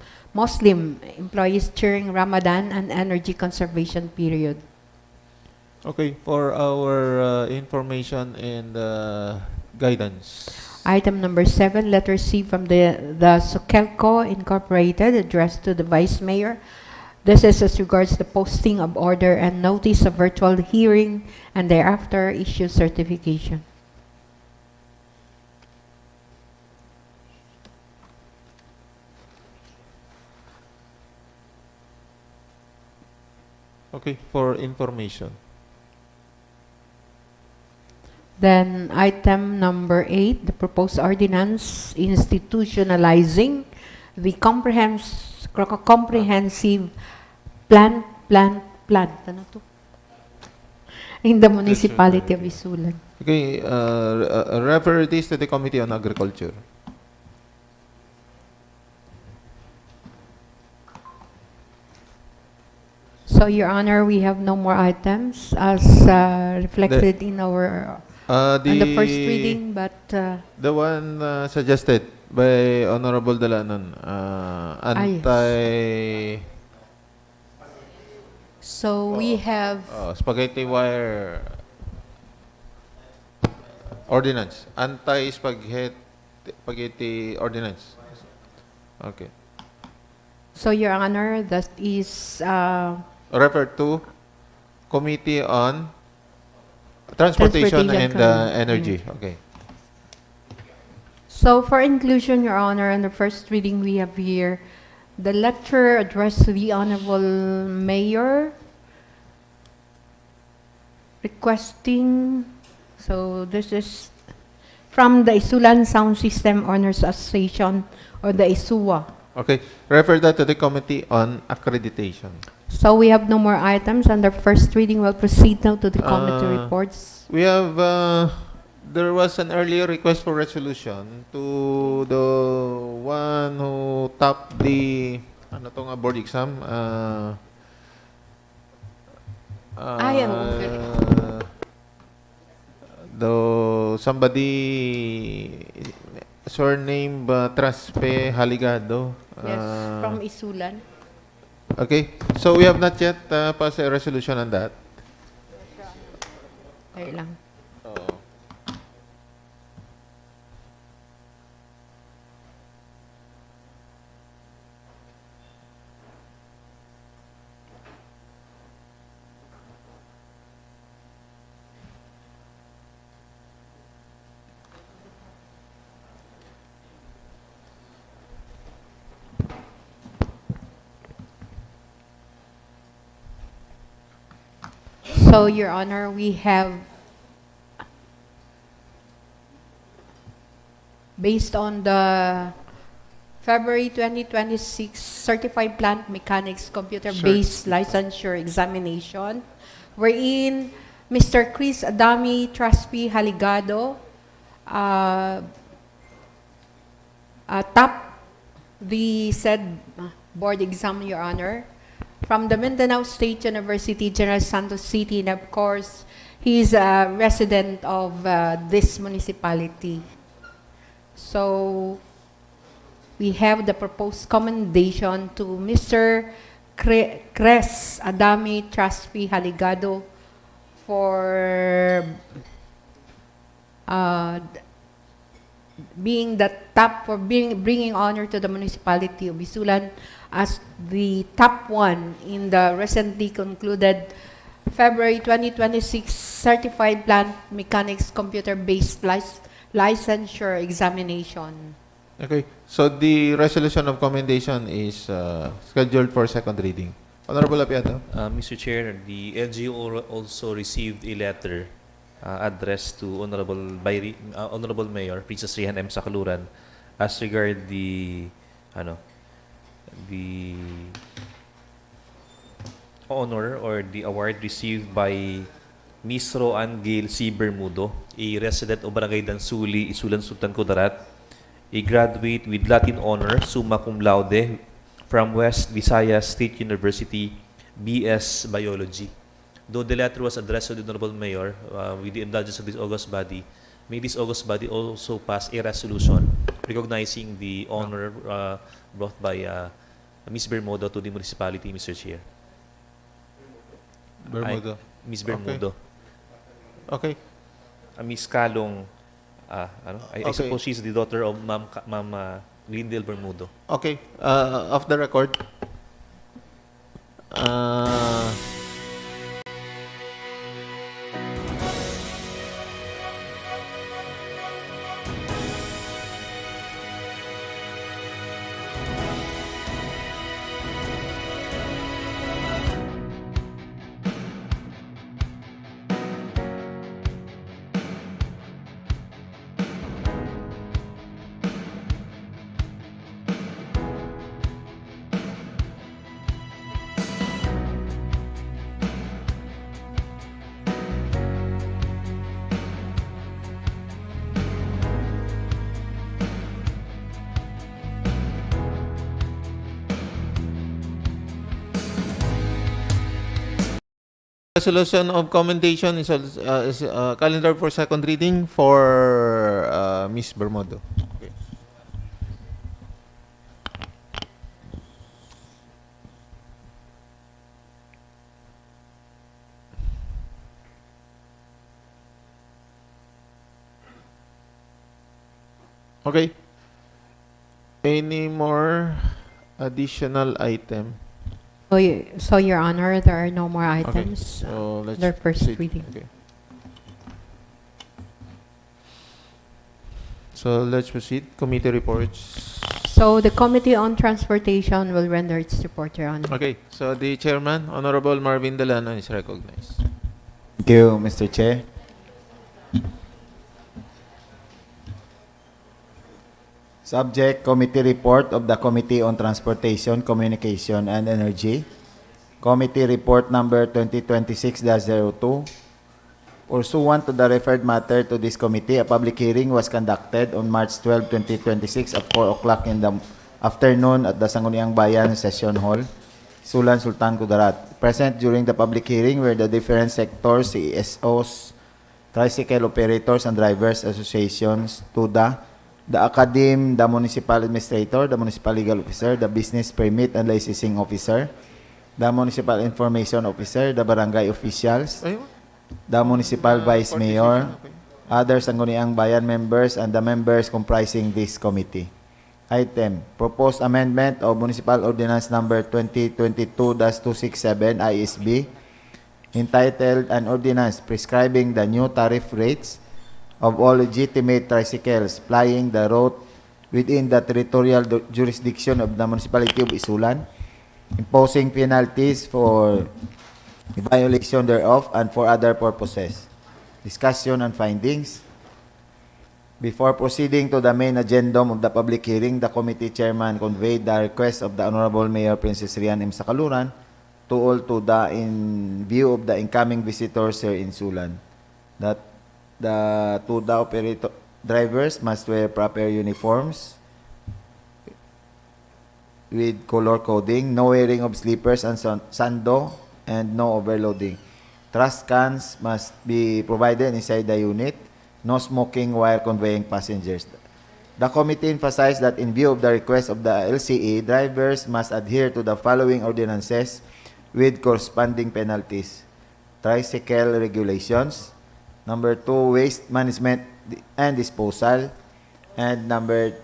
employees during Ramadan and energy conservation period. Okay, for our information and guidance. Item number 7, letter C from the Sokelco Incorporated addressed to the Vice Mayor. This is as regards the posting of order and notice of virtual hearing and thereafter issue certification. Okay, for information. Then item number 8, the proposed ordinance institutionalizing the comprehensive plan ano to? In the municipality of ISULAN. Okay, refer this to the Committee on Agriculture. So, Your Honor, we have no more items as reflected in our on the first reading, but the one suggested by Honorable Dalanon, anti so we have spaghetti wire ordinance, anti-spaghetti ordinance. Okay. so, Your Honor, that is Refer to Committee on Transportation and Energy. Okay. so for inclusion, Your Honor, in the first reading we have here the letter addressed to the Honorable Mayor requesting, so this is from the ISULAN Sound System Owners Association or the ISUA. Okay. Refer that to the Committee on Accreditation. So we have no more items under first reading. We'll proceed now to the committee reports. We have, there was an earlier request for resolution to the one who topped the, ano to nga, board exam. Though somebody surname Traspe Haligado. Yes, from ISULAN. Okay, so we have not yet passed a resolution on that. Kaya lang. So, Your Honor, we have, based on the February 2026 Certified Plant Mechanics Computer-Based Licensure Examination, wherein Mr. Chris Adami Traspi Haligado top the said board exam, Your Honor, from the Mindanao State University, General Santos City, and of course, he is a resident of this municipality. So, we have the proposed commendation to Mr. Cres Adami Traspi Haligado for being the top, for bringing honor to the municipality of ISULAN as the top one in the recently concluded February 2026 Certified Plant Mechanics Computer-Based Licensure Examination. Okay. So the resolution of commendation is scheduled for second reading. Honorable Apiato. Mr. Chair, the LGU also received a letter addressed to Honorable Mayor Princess Rihan M. Sakaluran as regard the honor or the award received by Miss Roan Gail C. Bermudo, a resident of Barangay Dansuli, ISULAN, Sultan Kudarat, a graduate with Latin honor, summa cum laude, from West Visayas State University, BS Biology. Though the letter was addressed to the Honorable Mayor with the indulgence of this august body, may this august body also pass a resolution recognizing the honor brought by Ms. Bermudo to the municipality, Mr. Chair. Bermudo. Ms. Bermudo. Okay. Ms. Kalong, I Okay. suppose she's the daughter of Ma'am Lindel Bermudo. Okay. Off the record. Resolution of commendation is calendar for second reading for Ms. Bermudo. Okay. Okay. Any more additional item? So, Your Honor, there are no more Okay. items. So let's Their first proceed. reading. Okay. So let's proceed. Committee reports. So the Committee on Transportation will render its report, Your Honor. Okay. So the chairman, Honorable Marvin Delano, is recognized. Thank you, Mr. Chair. Subject Committee Report of the Committee on Transportation, Communication, and Energy. Committee Report number 2026-02. Pursuant to the referred matter to this committee, a public hearing was conducted on March 12, 2026 at 4 o'clock in the afternoon at the Sangguniang Bayan Session Hall, ISULAN, Sultan Kudarat. Present during the public hearing were the different sectors, CSOs, Tricycle Operators and Drivers Associations, TUDA, the Academe, the Municipal Administrator, the Municipal Legal Officer, the Business Permit and Licensing Officer, the Municipal Information Officer, the Barangay Officials, the Municipal Vice Mayor, other Sangguniang Bayan members, and the members comprising this committee. Item, proposed amendment of Municipal Ordinance Number 2022-267 ISB, entitled An Ordinance Prescribing the New Tariff Rates of all legitimate tricycles plying the route within the territorial jurisdiction of the Municipality of ISULAN, imposing penalties for violation thereof and for other purposes. Discussion and findings. Before proceeding to the main agenda of the public hearing, the committee chairman conveyed the request of the Honorable Mayor Princess Rihan M. Sakaluran to all TUDA in view of the incoming visitors here in Sulan, that the TUDA operator drivers must wear proper uniforms with color coding, no wearing of slippers and sando, and no overloading. Trash cans must be provided inside the unit. No smoking while conveying passengers. The committee emphasized that in view of the request of the LCE, drivers must adhere to the following ordinances with corresponding penalties. Tricycle regulations. Number 2, waste management and disposal. And number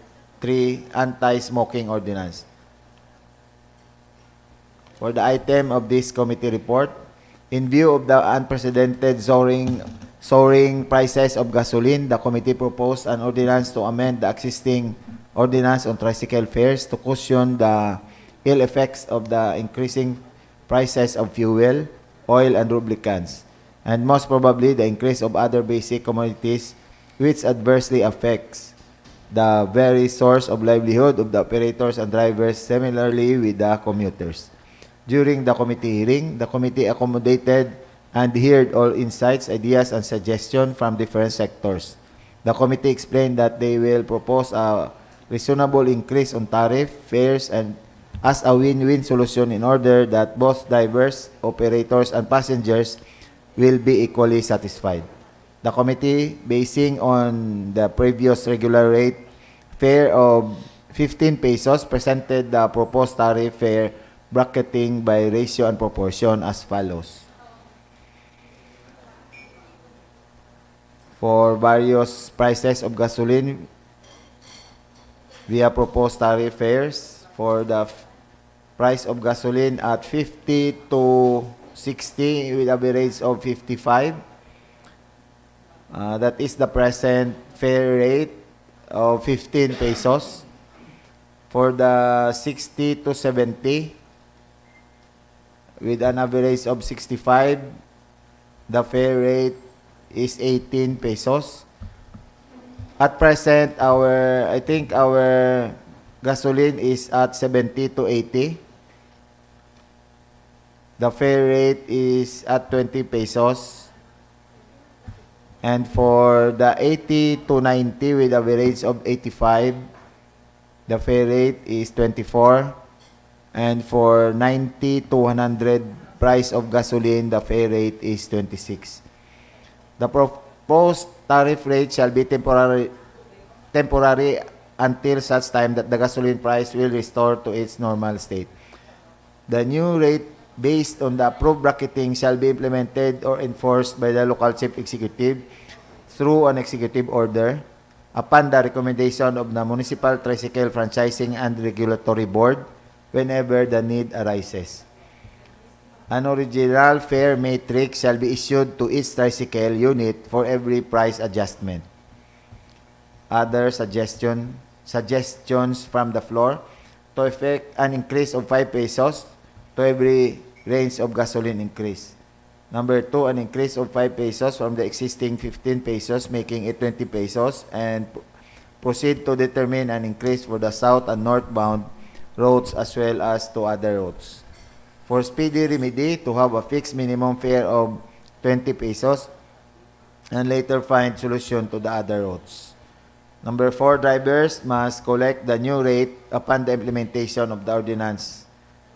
3, anti-smoking ordinance. For the item of this committee report, In view of the unprecedented soaring prices of gasoline, the committee proposed an ordinance to amend the existing ordinance on tricycle fares to cushion the ill effects of the increasing prices of fuel, oil, and lubricants, and most probably the increase of other basic commodities which adversely affects the very source of livelihood of the operators and drivers, similarly with the commuters. During the committee hearing, the committee accommodated and heard all insights, ideas, and suggestions from different sectors. The committee explained that they will propose a reasonable increase on tariff, fares, and as a win-win solution in order that both drivers, operators, and passengers will be equally satisfied. The committee, basing on the previous regular rate fare of 15 pesos, presented the proposed tariff fare bracketing by ratio and proportion as follows. For various prices of gasoline, we have proposed tariff fares for the price of gasoline at 50 to 60 with average of 55. That is the present fare rate of 15 pesos. For the 60 to 70 with an average of 65, the fare rate is 18 pesos. At present, I think our gasoline is at 70 to 80. The fare rate is at 20 pesos. And for the 80 to 90 with average of 85, the fare rate is 24. And for 90 to 100 price of gasoline, the fare rate is 26. The proposed tariff rate shall be temporary until such time that the gasoline price will restore to its normal state. The new rate based on the approved bracketing shall be implemented or enforced by the local chief executive through an executive order upon the recommendation of the Municipal Tricycle Franchising and Regulatory Board whenever the need arises. An original fare matrix shall be issued to each tricycle unit for every price adjustment. Other suggestions from the floor to effect an increase of 5 pesos to every range of gasoline increase. Number 2, an increase of 5 pesos from the existing 15 pesos, making it 20 pesos, and proceed to determine an increase for the south and northbound roads as well as to other roads. For speedy remedy, to have a fixed minimum fare of 20 pesos and later find solution to the other roads. Number 4, drivers must collect the new rate upon the implementation of the ordinance.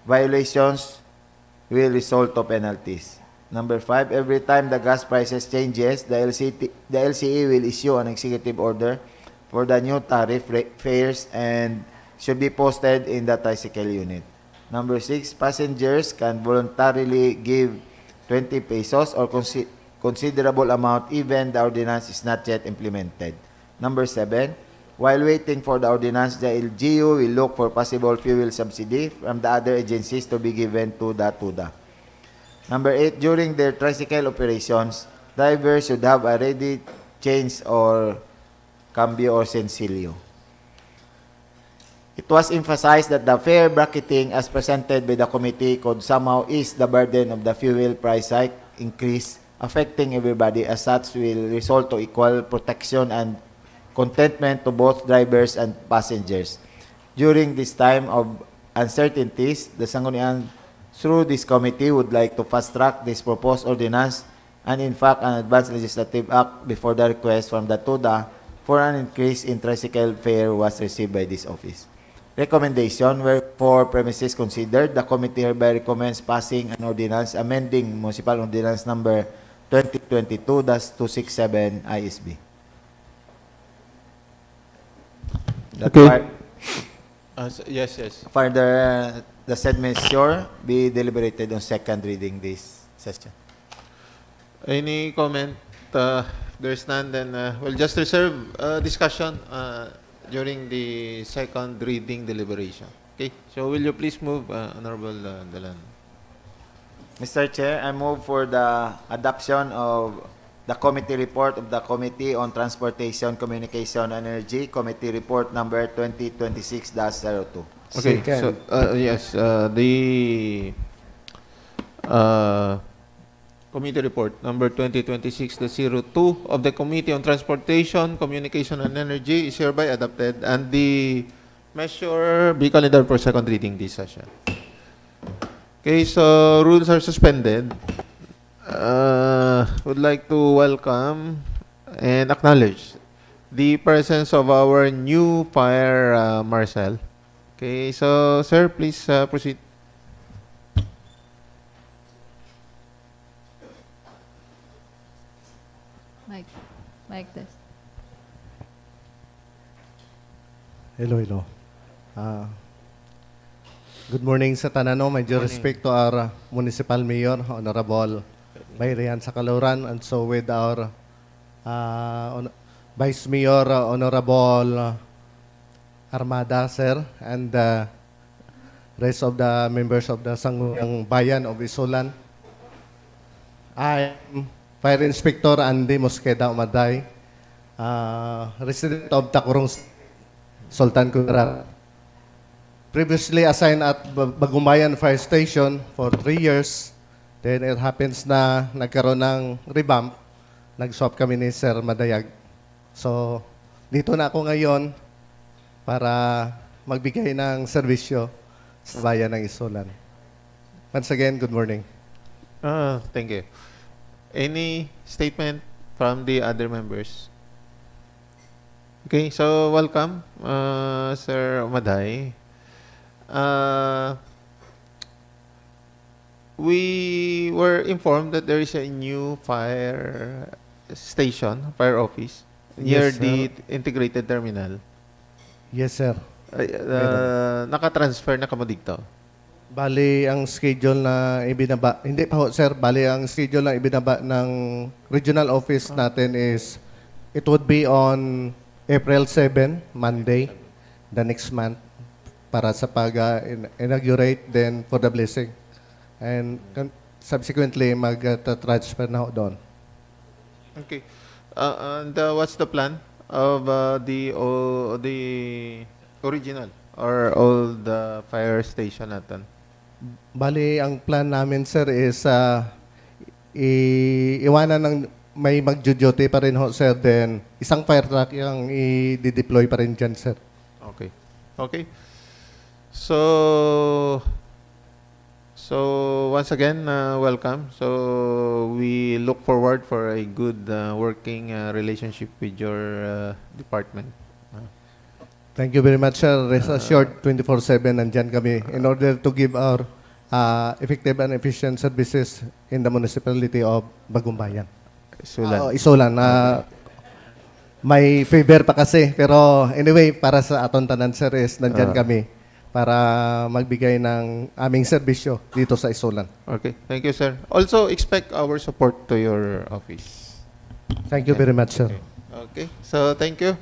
Violations will result to penalties. Number 5, every time the gas prices changes, the LCE will issue an executive order for the new tariff fares and should be posted in the tricycle unit. Number 6, passengers can voluntarily give 20 pesos or considerable amount even the ordinance is not yet implemented. Number 7, while waiting for the ordinance, the LGU will look for possible fuel subsidy from the other agencies to be given to the TUDA. Number 8, during their tricycle operations, drivers should have a ready change or cambio or sencillo. It was emphasized that the fare bracketing as presented by the committee could somehow ease the burden of the fuel price hike increase affecting everybody, as such will result to equal protection and contentment to both drivers and passengers. During this time of uncertainties, the Sangguniang through this committee would like to fast-track this proposed ordinance and in fact an advanced legislative act before the request from the TUDA for an increase in tricycle fare was received by this office. Recommendation, wherefore premises considered, the committee hereby recommends passing an ordinance amending Municipal Ordinance Number 2022-267 ISB. That Okay. Yes. Further, the said measure be deliberated on second reading this session. Any comment? There's none, then we'll just reserve discussion during the second reading deliberation. Okay, so will you please move, Honorable Dalan? Mr. Chair, I move for the adoption of the committee report of the Committee on Transportation, Communication, and Energy, Committee Report number 2026-02. Okay, so, yes, the committee report number 2026-02 of the Committee on Transportation, Communication, and Energy is hereby adopted, and the measure be calendar for second reading this session. Okay, so rules are suspended. Would like to welcome and acknowledge the presence of our new fire marshal. Okay, so sir, please proceed. Mic test. Hello. Good morning sa tanano. Medyo respect to our municipal mayor, Honorable Bayrian sa Kaluran, and so with our Vice Mayor, Honorable Armada, sir, and rest of the members of the Sangguniang Bayan of ISULAN. I am Fire Inspector Andy Mosqueda Umaday, resident of Takurong, Sultan Kudarat. Previously assigned at Bagumbayan Fire Station for 3 years. Then it happens na nagkaroon ng revamp. Nag-swap kami ni Sir Madayag. So, dito na ako ngayon para magbigay ng serbisyo sa bayan ng ISULAN. Once again, good morning. Thank you. Any statement from the other members? Okay, so welcome, Sir Maday. We were informed that there is a new fire station, fire office, near Yes, the sir. integrated terminal. Yes, sir. Nakatransfer na kamo dito? Bali, ang schedule na ibinaba, hindi pa ho, sir, bali, ang schedule na ibinaba ng regional office natin is, it would be on April 7, Monday, the next month, para sa pag-inaugurate, then for the blessing. And subsequently, mag-transfer na ho doon. Okay. And what's the plan of the original or old fire station natin? Bali, ang plan namin, sir, is iwanan ng may mag-duty pa rin ho, sir. Then, isang fire truck yung i-deploy pa rin dyan, sir. Okay. Okay. So once again, welcome. So we look forward for a good working relationship with your department. Thank you very much, sir. Rest assured, 24/7 nandyan kami in order to give our effective and efficient services in the municipality of Bagumbayan. ISULAN. ISULAN. May favor pa kasi. Pero anyway, para sa aton tanan, sir, is nandyan kami para magbigay ng aming serbisyo dito sa ISULAN. Okay. Thank you, sir. Also, expect our support to your office. Thank you very much, sir. Okay. So, thank you.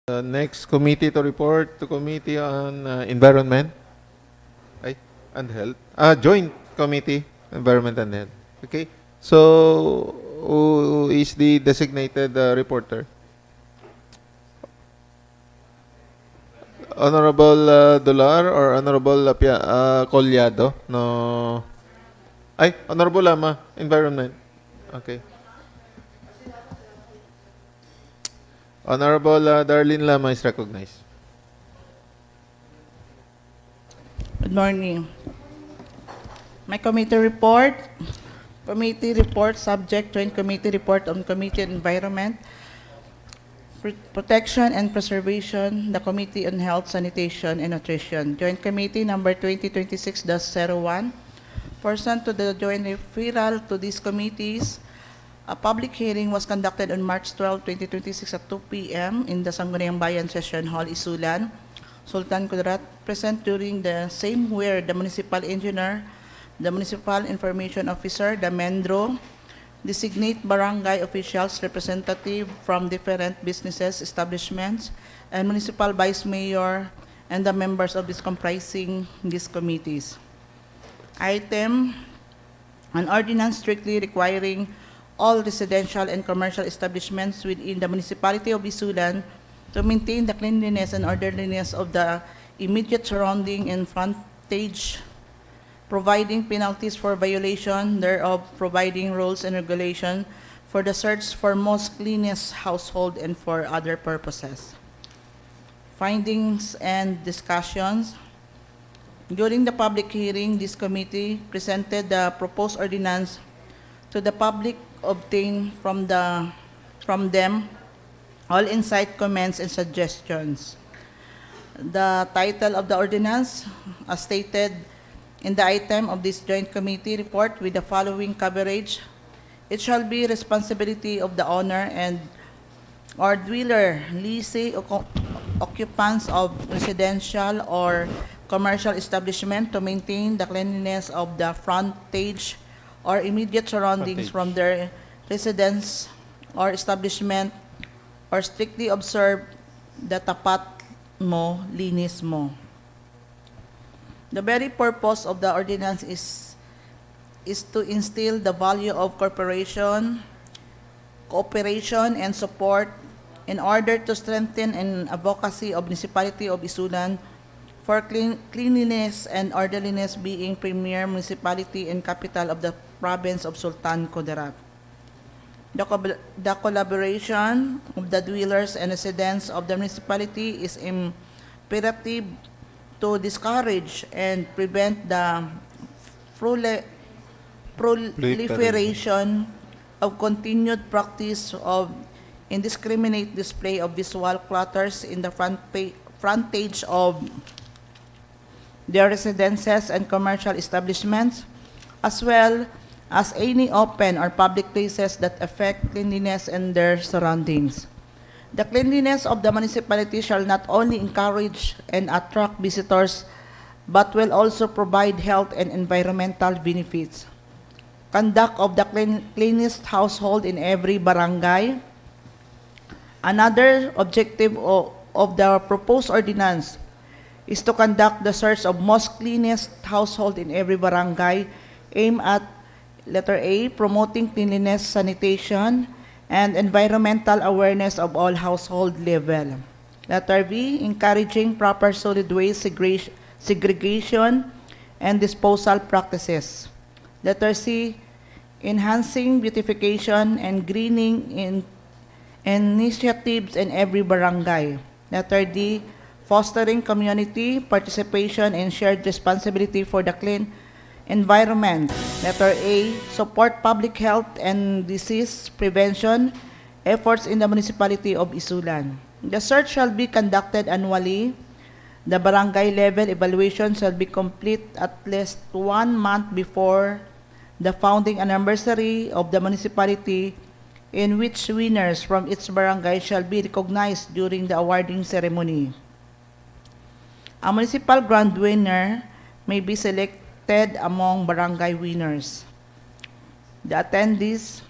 Next committee to report to Committee on Environment and Health. Joint Committee, Environment and Health. Okay. So, who is the designated reporter? Honorable Dolar or Honorable Collado? No. Ay, Honorable Lama, Environment. Okay. Honorable Darlene Lama is recognized. Good morning. My committee report. Committee report subject Joint Committee report on Committee on Environment, Protection and Preservation, the Committee on Health, Sanitation and Nutrition. Joint Committee number 2026-01. Pursuant to the joint referral to these committees, a public hearing was conducted on March 12, 2026 at 2 p.m. in the Sangguniang Bayan Session Hall, ISULAN, Sultan Kudarat, present during the same where the municipal engineer, the municipal information officer, the MENDRO, designate barangay officials, representative from different businesses, establishments, and municipal vice mayor, and the members of this comprising these committees. Item, an ordinance strictly requiring all residential and commercial establishments within the municipality of Isulan to maintain the cleanliness and orderliness of the immediate surrounding and frontage, providing penalties for violation thereof, providing rules and regulation for the search for most cleanest household and for other purposes. Findings and discussions. During the public hearing, this committee presented the proposed ordinance to the public, obtained from them all insight, comments, and suggestions. The title of the ordinance, as stated in the item of this joint committee report with the following coverage: it shall be responsibility of the owner and or dweller, leasee, occupants of residential or commercial establishment to maintain the cleanliness of the frontage or immediate surroundings from their residence or establishment, or strictly observe the tapat mo, linis mo. The very purpose of the ordinance is to instill the value of cooperation, and support in order to strengthen an advocacy of municipality of Isulan for cleanliness and orderliness, being premier municipality and capital of the province of Sultan Kudarat. The collaboration of the dwellers and residents of the municipality is imperative to discourage and prevent the proliferation of continued practice of indiscriminate display of visual clutters in the frontage of their residences and commercial establishments, as well as any open or public places that affect cleanliness and their surroundings. The cleanliness of the municipality shall not only encourage and attract visitors, but will also provide health and environmental benefits. Conduct of the cleanest household in every barangay. Another objective of the proposed ordinance is to conduct the search of most cleanest household in every barangay, aimed at letter A, promoting cleanliness, sanitation, and environmental awareness of all household level. Letter B, encouraging proper solid waste segregation and disposal practices. Letter C, enhancing beautification and greening initiatives in every barangay. Letter D, fostering community participation and shared responsibility for the clean environment. Letter A, support public health and disease prevention efforts in the municipality of Isulan. The search shall be conducted annually. The barangay level evaluation shall be complete at least 1 month before the founding anniversary of the municipality, in which winners from each barangay shall be recognized during the awarding ceremony. A municipal grand winner may be selected among barangay winners. The attendees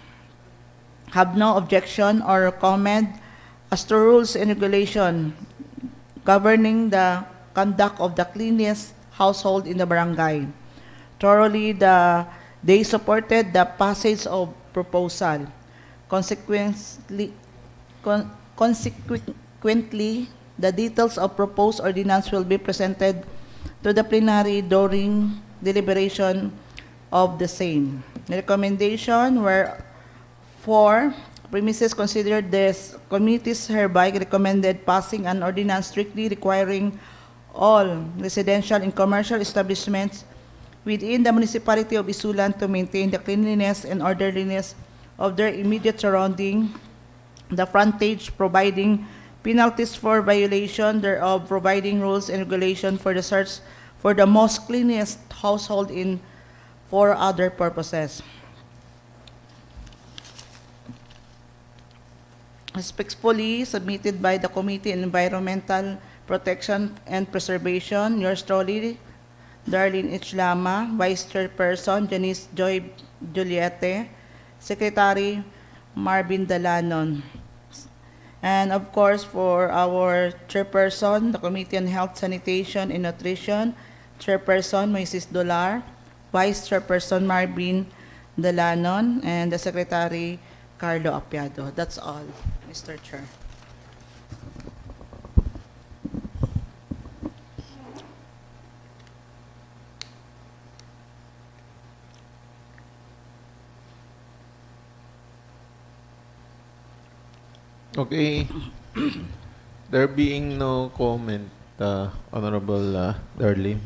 have no objection or comment as to rules and regulation governing the conduct of the cleanest household in the barangay. Thoroughly, they supported the passage of proposal. Consequently, the details of proposed ordinance will be presented to the plenary during deliberation of the same. The recommendation were for premises considered this committees hereby recommended passing an ordinance strictly requiring all residential and commercial establishments within the municipality of ISULAN to maintain the cleanliness and orderliness of their immediate surrounding, the frontage, providing penalties for violation thereof, providing rules and regulation for the search for the most cleanest household in for other purposes. Respectfully submitted by the Committee on Environmental Protection and Preservation, yours truly, Darlene H. Lama, Vice Chairperson, Janice Joy Juliete, Secretary Marvin Dalanon. And of course, for our Chairperson, the Committee on Health, Sanitation, and Nutrition, Chairperson Moises Dolar, Vice Chairperson Marvin Dalanon, and the Secretary Carlo Apiado. That's all, Mr. Chair. Okay. There being no comment, Honorable Darlene.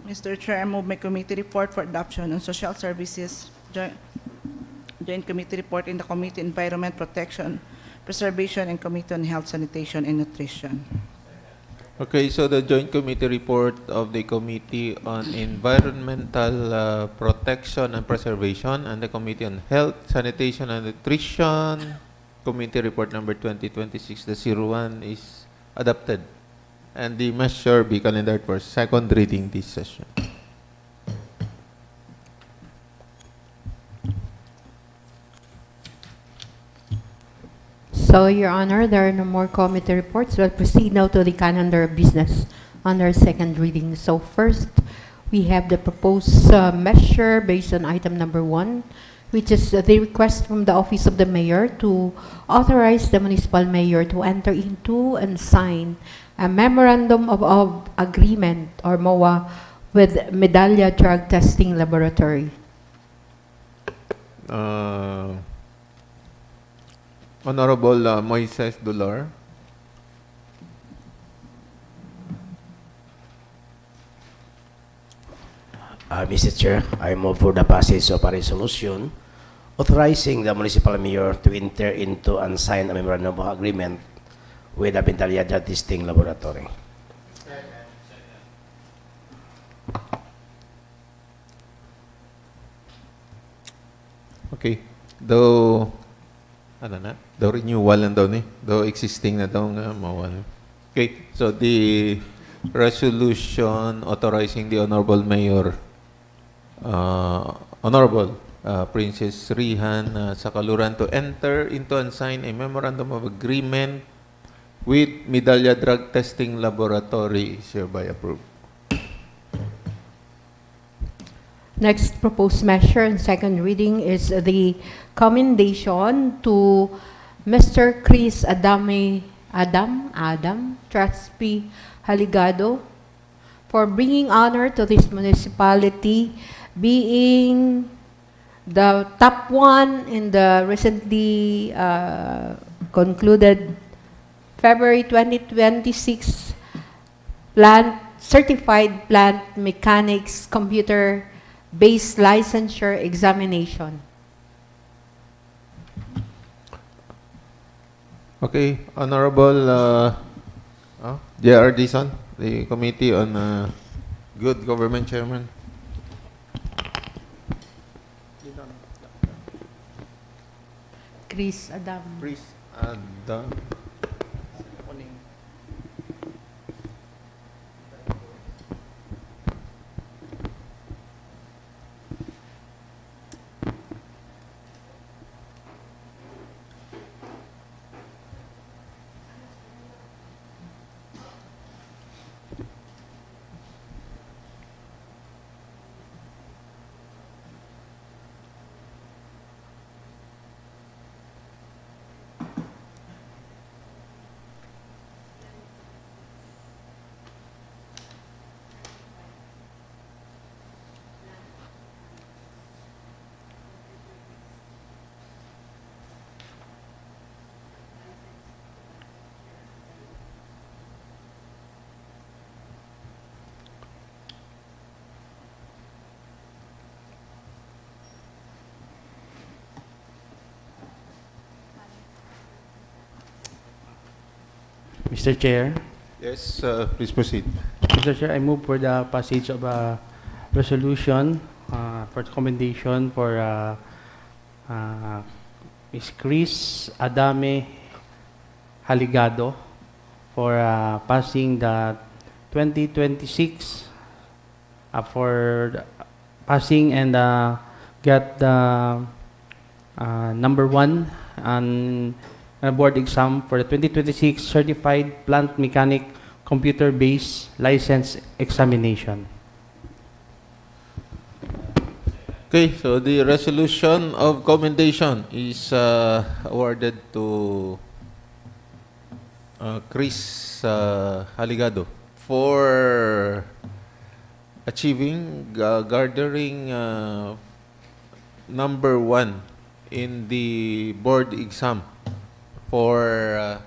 Mr. Chair, I move my committee report for adoption on social services, joint committee report in the Committee on Environment Protection, Preservation, and Committee on Health, Sanitation, and Nutrition. Okay, so the joint committee report of the Committee on Environmental Protection and Preservation and the Committee on Health, Sanitation, and Nutrition, Committee Report number 2026-01 is adopted. And the measure be calendared for second reading this session. So, Your Honor, there are no more committee reports. We'll proceed now to the calendar of business under second reading. So, first, we have the proposed measure based on item number 1, which is the request from the Office of the Mayor to authorize the municipal mayor to enter into and sign a memorandum of agreement, or MOA, with Medallia Drug Testing Laboratory. Honorable Moises Dolar. Mr. Chair, I move for the passage of a resolution authorizing the municipal mayor to enter into and sign a memorandum of agreement with the Medallia Drug Testing Laboratory. Okay. Though, ano na? Though renewal lang daw ni. Though existing na daw nga mawala. Okay. So, the resolution authorizing the Honorable Mayor, Honorable Princess Rihan Sakaluran to enter into and sign a memorandum of agreement with Medallia Drug Testing Laboratory is hereby approved. Next proposed measure in second reading is the commendation to Mr. Chris Adam Traspi Haligado for bringing honor to this municipality, being the top one in the recently concluded February 2026 certified plant mechanics computer-based licensure examination. Okay, Honorable J.R. Dizon, the Committee on Good Government Chairman. Chris Adam. Chris Adam. Mr. Chair, Yes, please proceed. Mr. Chair, I move for the passage of a resolution for commendation for Ms. Chris Adame Haligado for passing the 2026 for passing and get the number one on a board exam for the 2026 Certified Plant Mechanic Computer-Based License Examination. Okay, so the resolution of commendation is awarded to Chris Haligado for achieving, garnering number one in the board exam for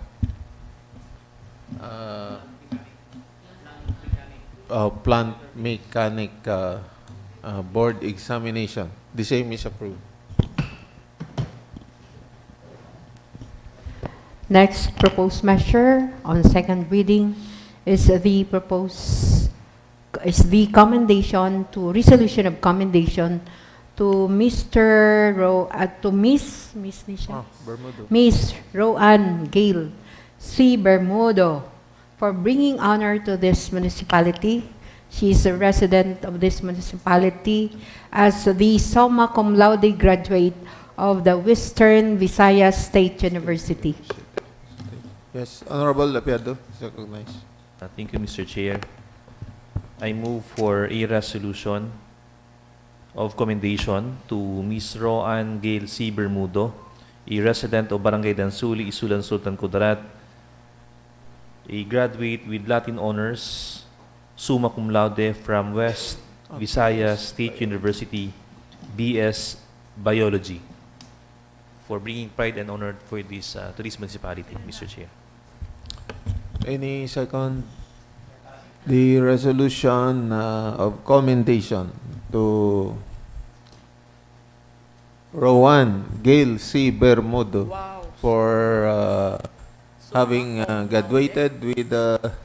plant mechanic board examination. The same is approved. Next proposed measure on second reading is the commendation to resolution of commendation to Miss Nisha? Bermudo. Miss Roanne Gale C. Bermudo for bringing honor to this municipality. She is a resident of this municipality as the summa cum laude graduate of the Western Visayas State University. Yes, Honorable Lapiado is recognized. Thank you, Mr. Chair. I move for a resolution of commendation to Ms. Roanne Gale C. Bermudo, a resident of Barangay Dansuli, ISULAN, Sultan Kudarat, a graduate with Latin honors, summa cum laude from West Visayas State University, BS Biology, for bringing pride and honor for this to this municipality, Mr. Chair. Any second? The resolution of commendation to Rowan Gale C. Bermudo for having graduated with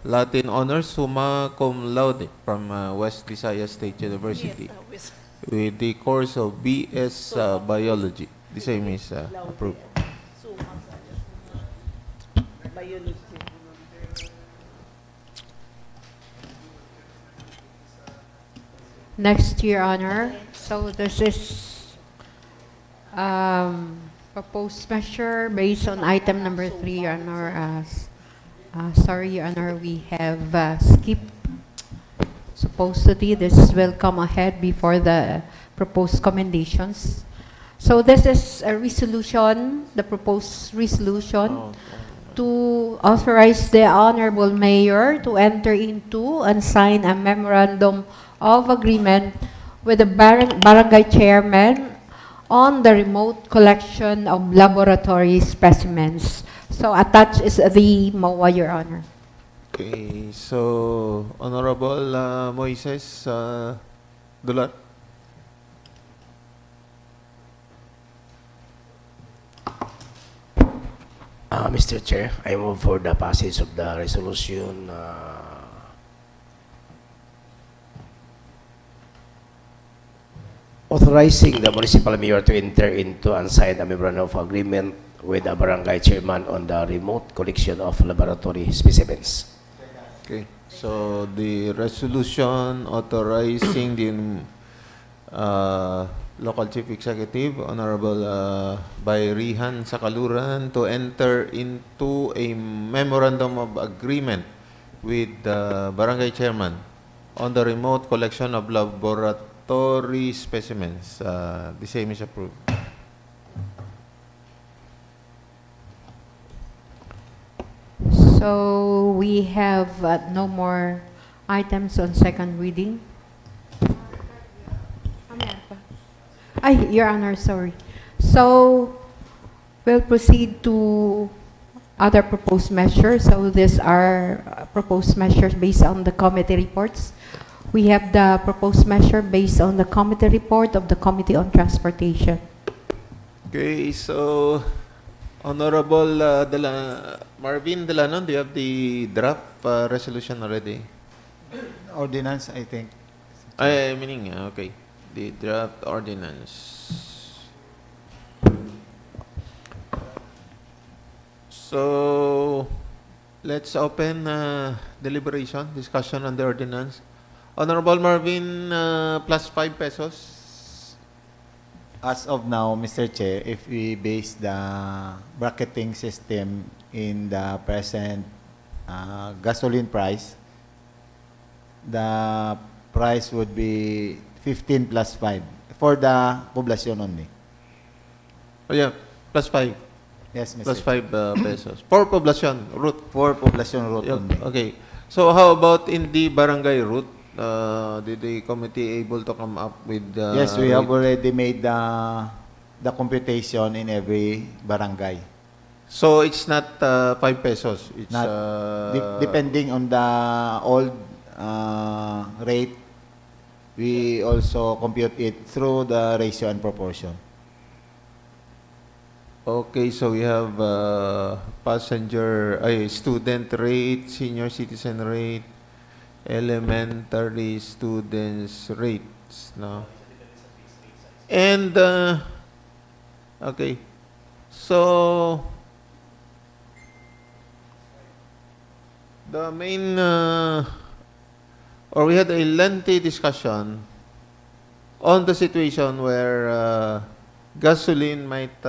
Latin honors summa cum laude from West Visayas State University with the course of BS Biology. The same is approved. Next, Your Honor. So this is proposed measure based on item number 3, Your Honor. Sorry, Your Honor, we have skipped. Supposedly, this will come ahead before the proposed commendations. So this is a resolution, the proposed resolution to authorize the Honorable Mayor to enter into and sign a memorandum of agreement with the barangay chairman on the remote collection of laboratory specimens. So attached is the MOA, Your Honor. Okay, so Honorable Moises Dulat. Mr. Chair, I move for the passage of the resolution authorizing the municipal mayor to enter into and sign a memorandum of agreement with the barangay chairman on the remote collection of laboratory specimens. Okay, so the resolution authorizing the local chief executive, Honorable Bayrihan Sakaluran, to enter into a memorandum of agreement with the barangay chairman on the remote collection of laboratory specimens. The same is approved. So we have no more items on second reading. Ay, Your Honor, sorry. So we'll proceed to other proposed measures. So these are proposed measures based on the committee reports. We have the proposed measure based on the committee report of the Committee on Transportation. Okay, so Honorable Marvin Delanon, do you have the draft resolution already? Ordinance, I think. Meaning, okay. The draft ordinance. So, let's open deliberation, discussion on the ordinance. Honorable Marvin, plus 5 pesos. As of now, Mr. Chair, if we base the bracketing system in the present gasoline price, the price would be 15 plus 5 for the population only. Oh yeah, plus 5. Yes, Mr. Plus 5 pesos. For population route. For population route Yeah, only. okay. So how about in the barangay route? Did the committee able to come up with Yes, we have already made the computation in every barangay. So it's not 5 pesos. It's Not depending on the old rate, we also compute it through the ratio and proportion. okay, so we have student rate, senior citizen rate, elementary students rates, no? And okay. So the main or we had a lengthy discussion on the situation where gasoline might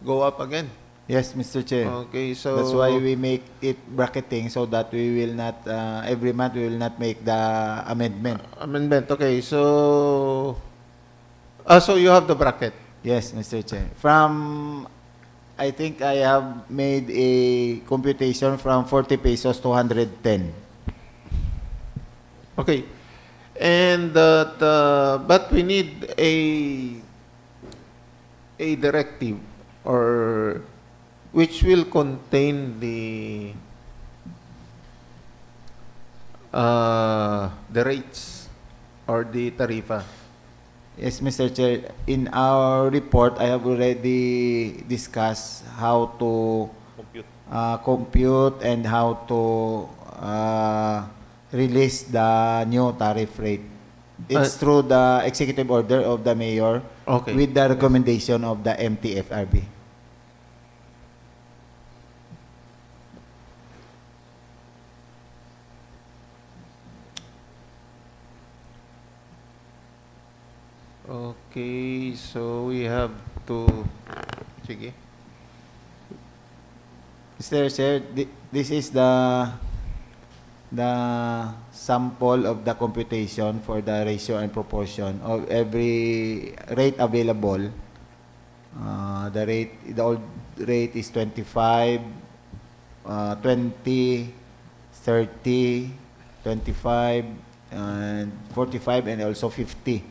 go up again. Yes, Mr. Chair. Okay, so That's why we make it bracketing so that we will not, every month we will not make the amendment. amendment. Okay, so so you have the bracket. Yes, Mr. Chair. From, I think I have made a computation from 40 pesos to 110. Okay, and but we need a directive or which will contain the rates or the tarifa. Yes, Mr. Chair. In our report, I have already discussed how to compute and how to release the new tariff rate. It's through the executive order of the mayor Okay. with the recommendation of the MTFRB. Okay, so we have to sige. Mr. Chair, this is the sample of the computation for the ratio and proportion of every rate available. The old rate is 25, 20, 30, 25, and 45, and also 50.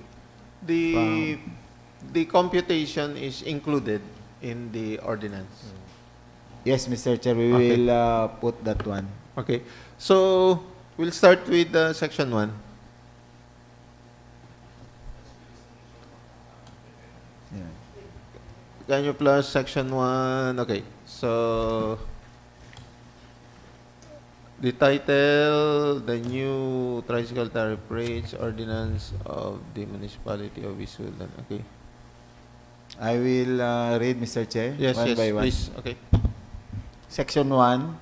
The computation is included in the ordinance. Yes, Mr. Chair, we Okay. will put that one. Okay, so we'll start with section 1. Yeah. Can you plus section 1? Okay, so the title, the new tricycle tariff rates ordinance of the municipality of ISULAN. Okay. I will read, Mr. Chair, Yes, one yes, by one. please. Okay. Section 1,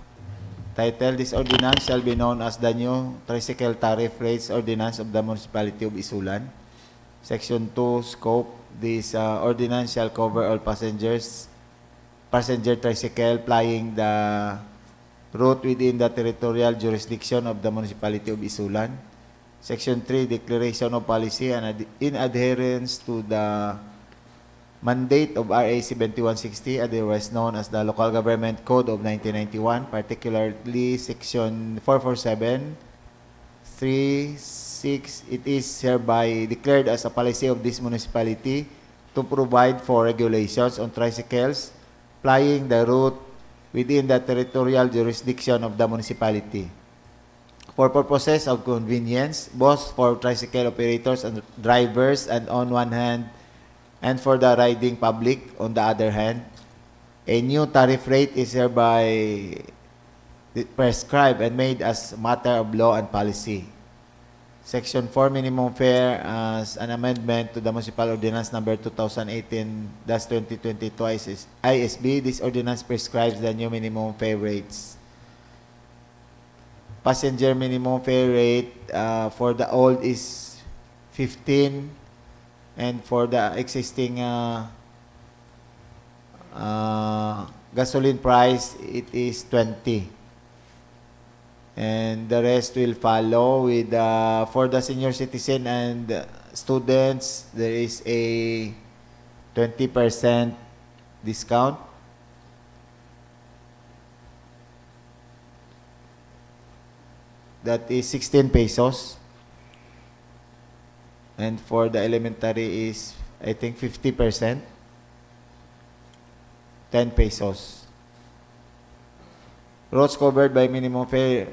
title, this ordinance shall be known as the new tricycle tariff rates ordinance of the municipality of ISULAN. Section 2, scope, this ordinance shall cover all passenger tricycle plying the route within the territorial jurisdiction of the municipality of ISULAN. Section 3, declaration of policy and in adherence to the mandate of RA 7160, otherwise known as the Local Government Code of 1991, particularly Section 447, 3.6, it is hereby declared as a policy of this municipality to provide for regulations on tricycles plying the route within the territorial jurisdiction of the municipality. For purposes of convenience, both for tricycle operators and drivers and on one hand, and for the riding public on the other hand, A new tariff rate is hereby prescribed and made as a matter of law and policy. Section 4, minimum fare as an amendment to the Municipal Ordinance Number 2018-2022 ISB. This ordinance prescribes the new minimum fare rates. Passenger minimum fare rate for the old is 15, and for the existing gasoline price, it is 20. And the rest will follow with for the senior citizen and students, there is a 20% discount. That is 16 pesos. And for the elementary is, I think, 50%. 10 pesos. Roads covered by minimum fare.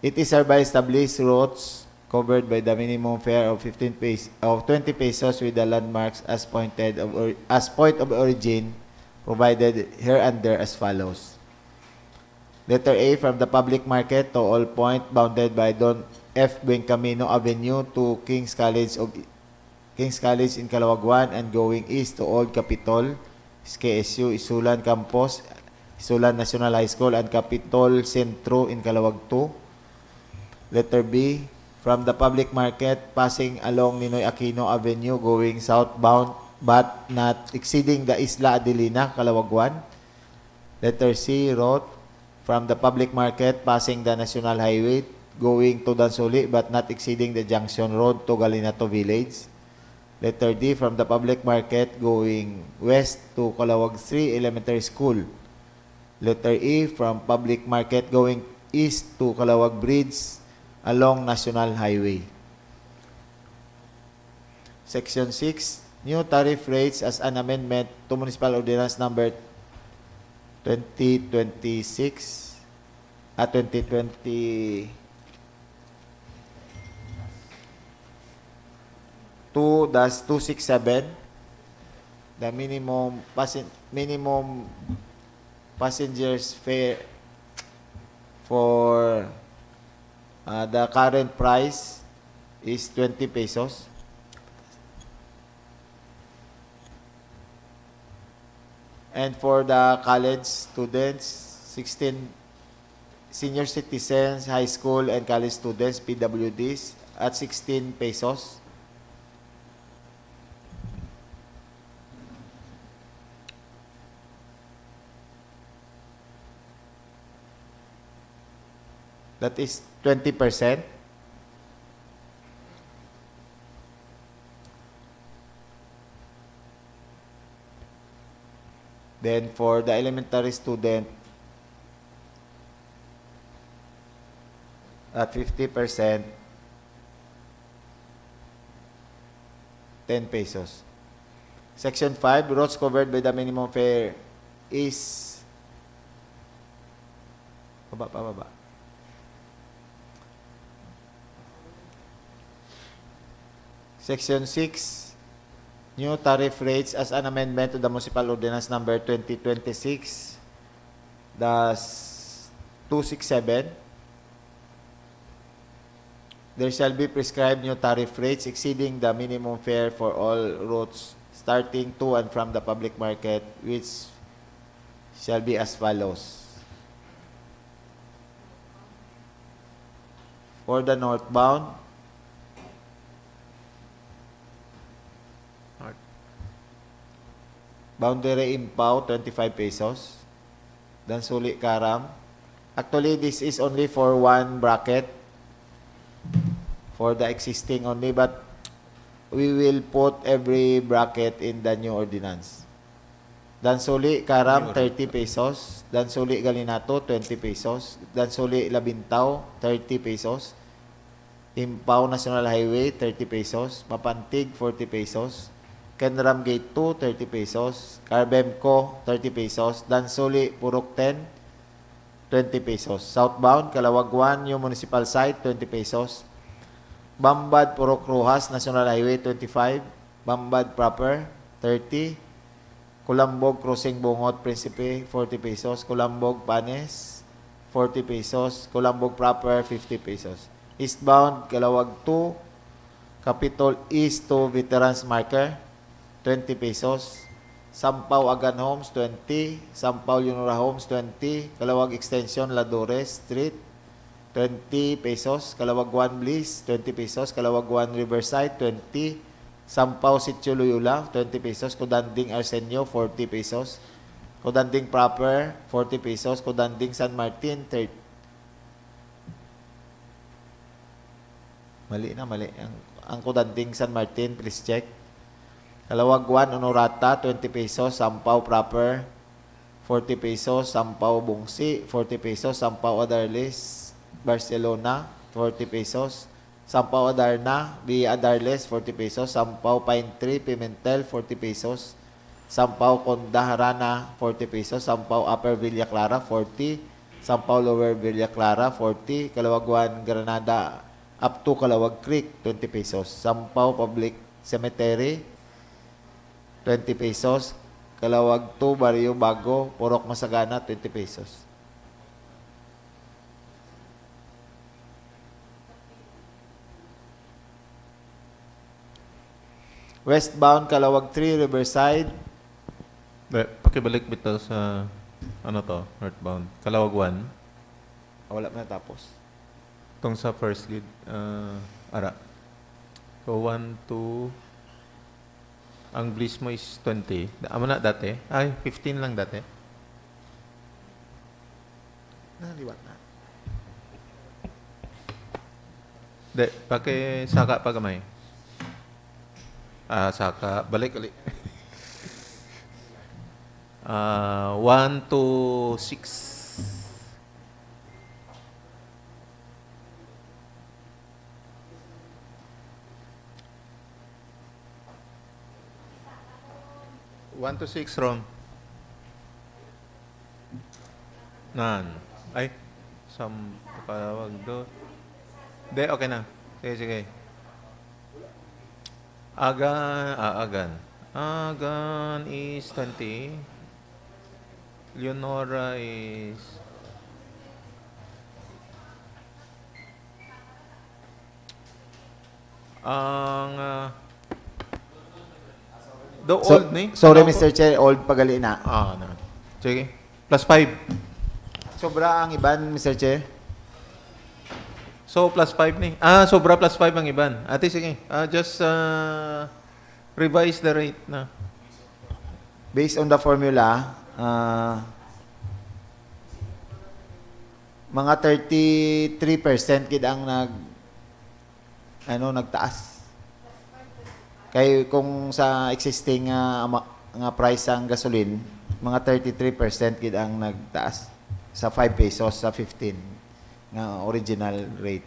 It is hereby established roads covered by the minimum fare of 20 pesos with the landmarks as point of origin provided hereunder as follows. Letter A, from the public market to all point bounded by Don F. Buencamino Avenue to King's College in Calawag and going east to Old Capitol, KSU, ISULAN Campus, ISULAN National High School, and Capitol Centro in Calawag 2. Letter B, from the public market passing along Ninoy Aquino Avenue going southbound but not exceeding the Isla Adelina, Calawag 1. Letter C, route from the public market passing the National Highway going to Dansuli but not exceeding the Junction Road to Galinato Village. Letter D, from the public market going west to Calawag 3 Elementary School. Letter E, from public market going east to Calawag Bridge along National Highway. Section 6, new tariff rates as an amendment to Municipal Ordinance Number 2026 at 2020 2-267. The minimum passengers fare for the current price is 20 pesos. And for the college students, 16 senior citizens, high school and college students, PWDs, at 16 pesos. That is 20%. Then for the elementary student, at 50%, 10 pesos. Section 5, roads covered by the minimum fare is pababa. Section 6, new tariff rates as an amendment to the Municipal Ordinance Number 2026-267. There shall be prescribed new tariff rates exceeding the minimum fare for all routes starting to and from the public market, which shall be as follows. For the northbound, Boundary Impao, 25 pesos. Dansuli Karam. Actually, this is only for one bracket. For the existing only, but we will put every bracket in the new ordinance. Dansuli Karam, 30 pesos. Dansuli Galinato, 20 pesos. Dansuli Labintao, 30 pesos. Impao National Highway, 30 pesos. Mapantig, 40 pesos. Kenram Gate 2, 30 pesos. Carbemco, 30 pesos. Dansuli, Purok 10, 20 pesos. Southbound, Calawag 1, New Municipal Site, 20 pesos. Bambad, Purok Rojas, National Highway, 25. Bambad Proper, 30. Kulambog Crossing Bungot Principe 40 pesos, Kulambog Panes 40 pesos, Kulambog Proper 50 pesos. Eastbound Kalawag 2 Capitol East to Veterans Marker 20 pesos. Sampaw Agan Homes 20, Sampaw Lunura Homes 20, Kalawag Extension Ladores Street 20 pesos, Kalawag 1 Bliss 20 pesos, Kalawag 1 Riverside 20, Sampaw Sitio Loyola 20 pesos, Kudanding Arsenio 40 pesos, Kudanding Proper 40 pesos, Kudanding San Martin 30. Mali. Ang Kudanding San Martin, please check. Kalawag 1, Honorata, 20 pesos. Sampaw Proper, 40 pesos. Sampaw Bungsi, 40 pesos. Sampaw Adarles, Barcelona, 40 pesos. Sampaw Adarna, Via Adarles, 40 pesos. Sampaw Pine Tree, Pimentel, 40 pesos. Sampaw Condaharana, 40 pesos. Sampaw Upper Villa Clara, 40. Sampaw Lower Villa Clara, 40. Kalawag 1, Granada, up to Kalawag Creek, 20 pesos. Sampaw Public Cemetery, 20 pesos. Kalawag 2, Barrio Bago, Purok Masagana, 20 pesos. Westbound, Kalawag 3, Riverside. Pakibalik bitaw sa ano to, northbound. Kalawag 1. Wala na tapos. Tong sa first lead, ara. So 1, 2, ang bliss mo is 20. Amo na dati. Ay, 15 lang dati. Naliwat na. De, saka pa gamay. Saka. Balik ulit. 1 to 6. One to 6, Rom. Nan. Ay, kalawag do. De, okay na. Sige. Agan. Agan is 20. Leonora is... old ni? Sorry, Mr. Chair, old pagali na. No. Sige. Plus 5. Sobra ang iban, Mr. Chair. So, plus 5 ni. Sobra plus 5 ang iban. Ate, sige. Just revise the rate na. Based on the formula, mga 33% kid ang nagtaas. Kay kung sa existing nga price ang gasoline, mga 33% gid ang nagtaas sa 5 pesos sa 15 nga original rate.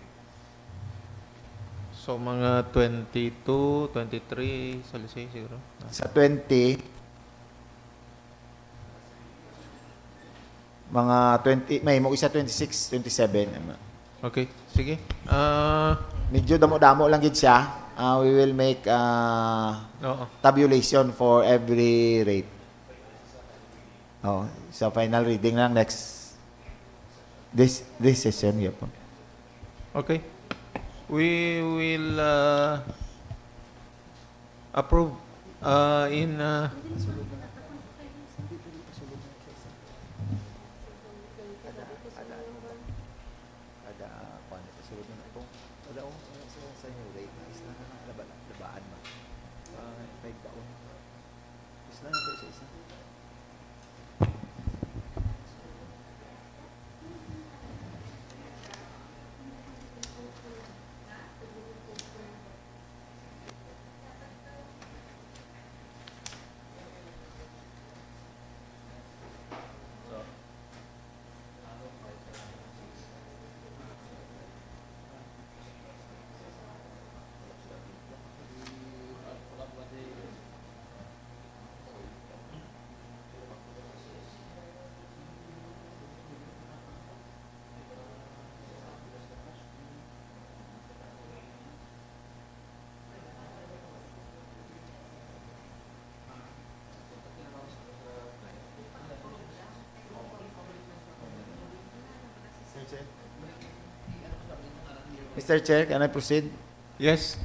So mga 22, 23, salisay siguro. Sa 20 mga 20 may mo isa 26, 27. Okay, sige. Medyo damo-damo lang gid siya. We will make tabulation for every rate. Sa final reading lang next this session yun po. Okay. We will approve in Mr. Chair, can I proceed? Yes.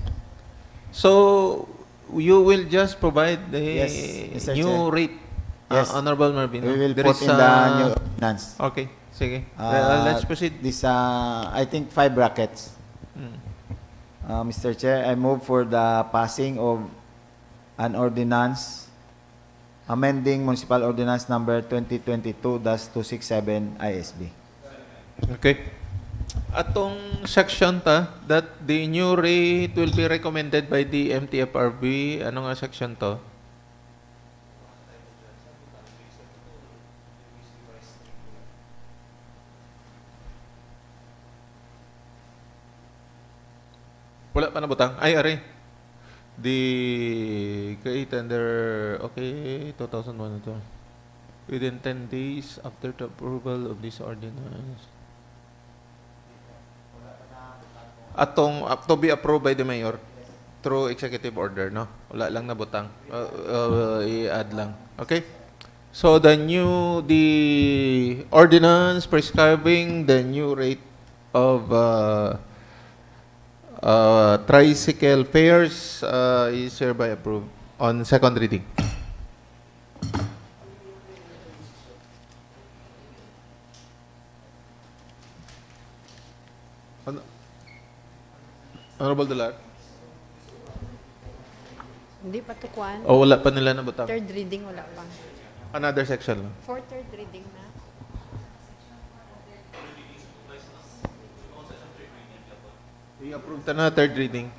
So, you will just provide the Yes, Mr. new Chair. rate, Yes. Honorable Marvin. We will There put is, in the new ordinance. Okay, sige. Let's proceed. This, I think 5 brackets. Mr. Chair, I move for the passing of an ordinance amending Municipal Ordinance Number 2022-267 ISB. Okay. Atong section that the new rate will be recommended by the MTFRB. Ano nga section to? Wala pa na butang. Ay, are. The create under, okay, 2001 ito. Within 10 days after the approval of this ordinance. Atong to be approved by the mayor through executive order, no? Wala lang na butang. I-add lang. Okay? So the ordinance prescribing the new rate of tricycle fares is hereby approved on second reading. Honorable Dular? Hindi pa tukwan. O wala pa nila na butang? Third reading, wala pa. Another section lang. For third reading na. I-approve ta na third reading.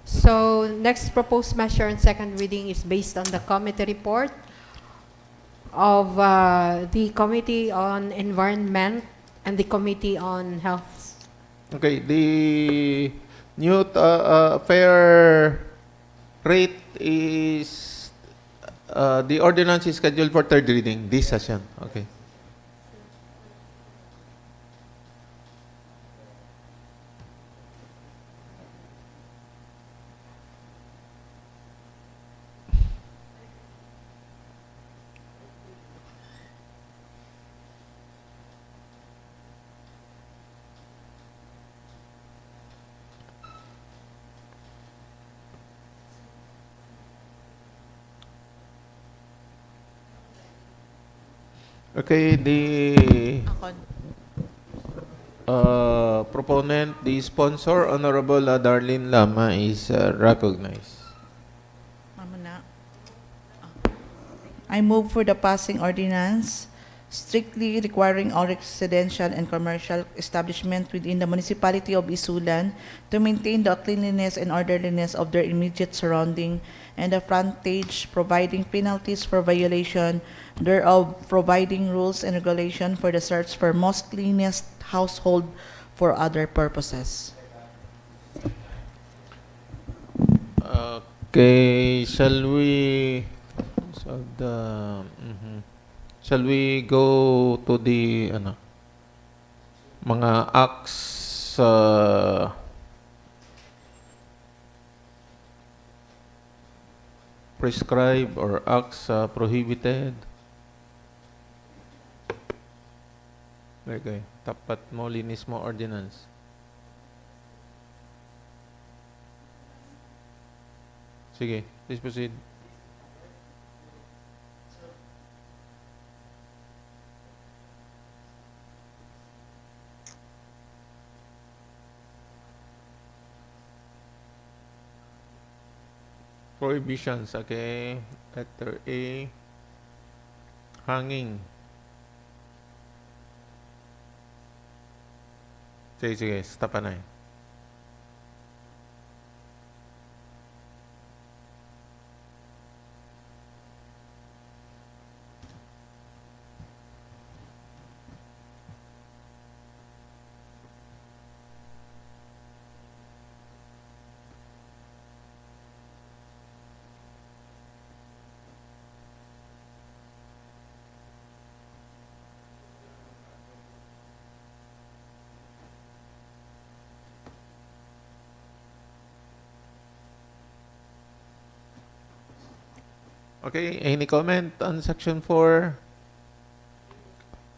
So, next proposed measure on second reading is based on the committee report of the Committee on Environment and the Committee on Health. Okay, the new fare rate is, the ordinance is scheduled for third reading this session. Okay. Okay, the proponent, the sponsor, Honorable Darlene Lama, is recognized. I move for the passing ordinance strictly requiring all residential and commercial establishments within the municipality of ISULAN to maintain the cleanliness and orderliness of their immediate surrounding and the frontage, providing penalties for violation thereof, providing rules and regulation for the search for most cleanest household for other purposes. Okay, shall we go to the mga acts prescribed or acts prohibited? Okay, tapat mo, linis mo ordinance. Sige, please proceed. Prohibitions, okay. Letter A. Hanging. Sige, stop na eh. Okay, any comment on section 4?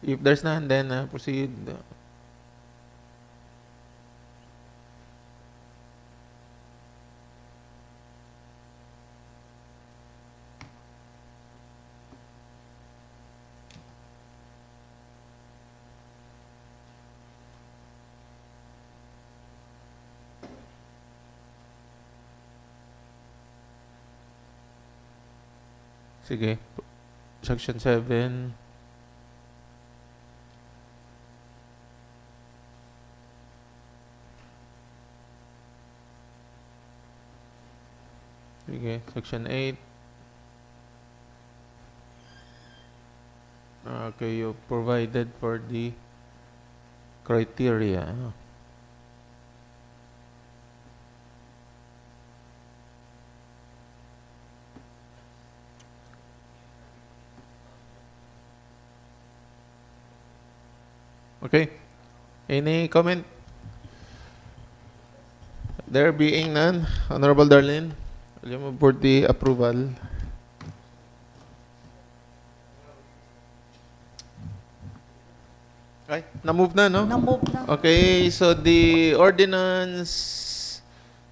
If there's none, then proceed. Sige. Section 7. Sige. Section 8. Okay, you provided for the criteria. Okay. Any comment? There being none, Honorable Darlene, will you move for the approval? Ay, na-move na, no? Na-move na. Okay, so the ordinance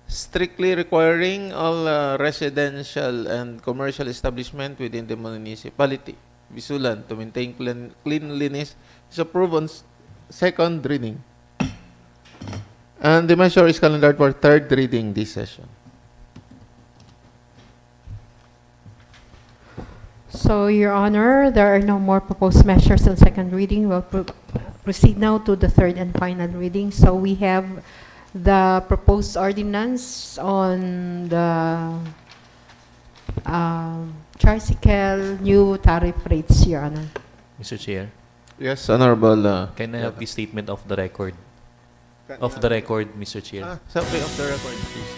strictly requiring all residential and commercial establishment within the municipality, ISULAN, to maintain cleanliness is approved on second reading. And the measure is calendared for third reading this session. So, Your Honor, there are no more proposed measures on second reading. We'll proceed now to the third and final reading. So, we have the proposed ordinance on the tricycle new tariff rates, Your Honor. Mr. Chair, Yes, Honorable. can I have the statement of the record? Of the record, Mr. Chair. Something of the record, please.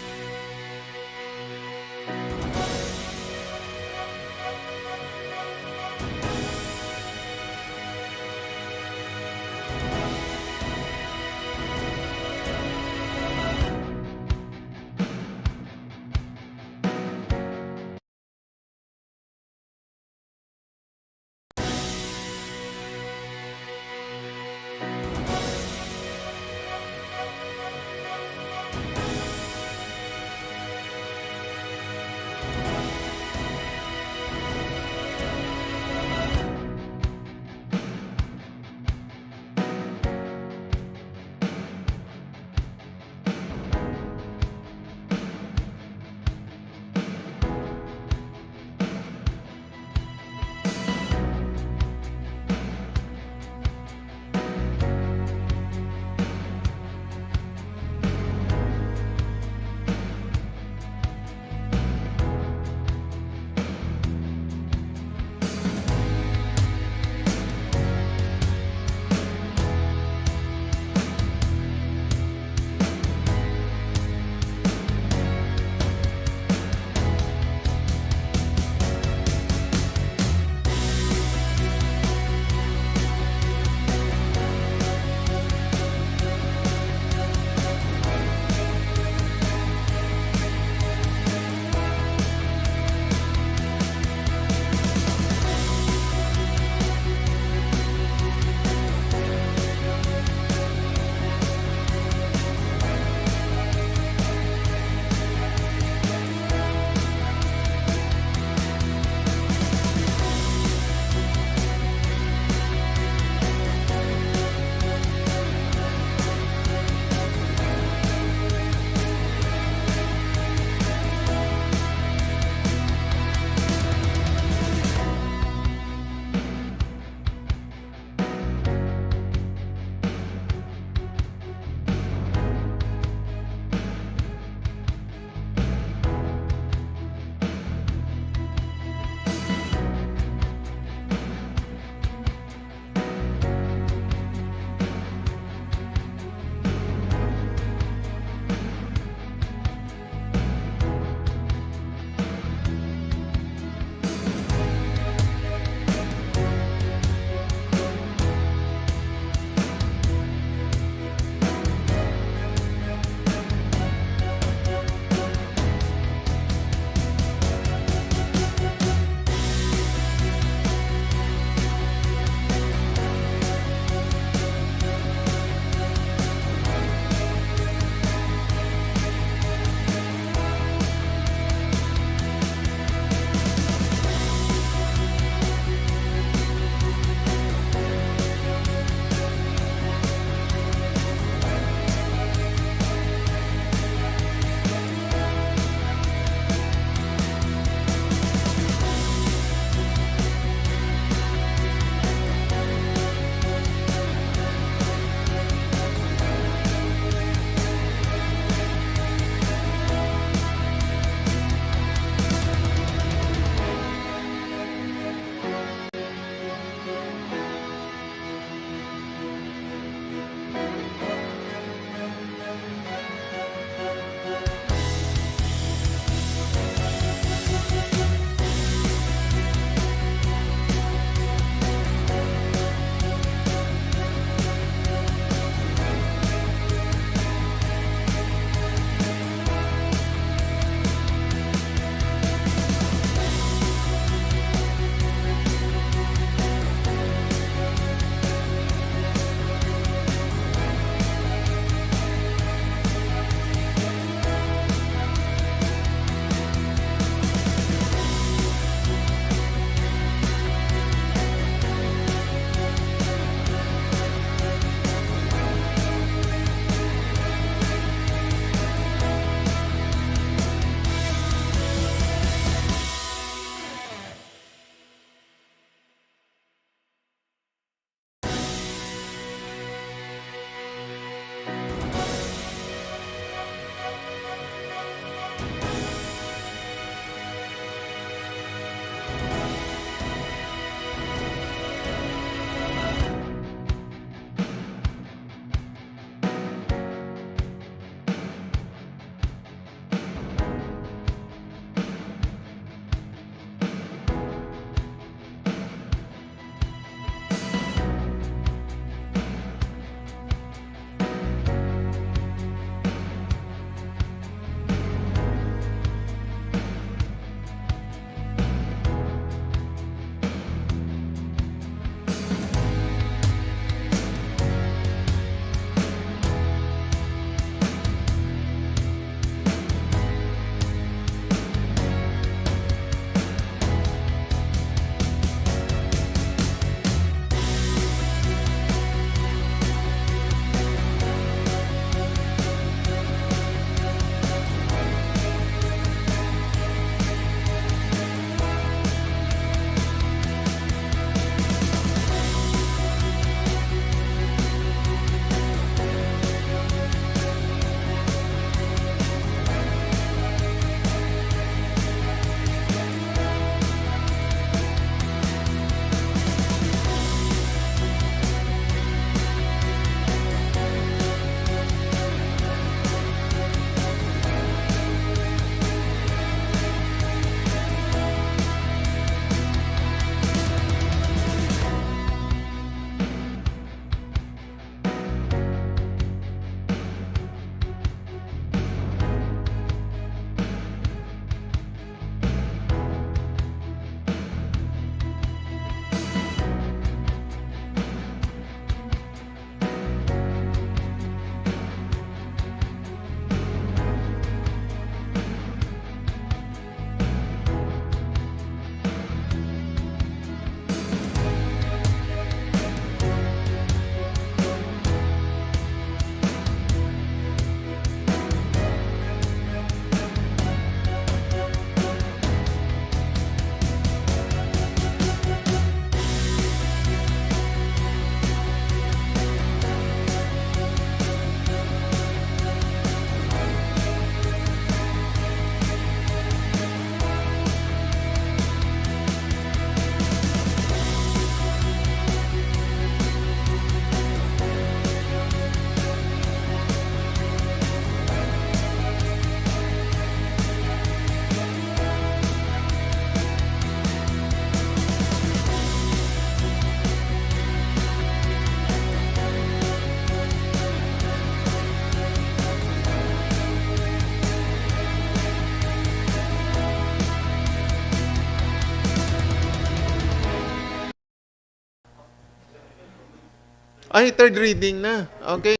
Ay, third reading na. Okay.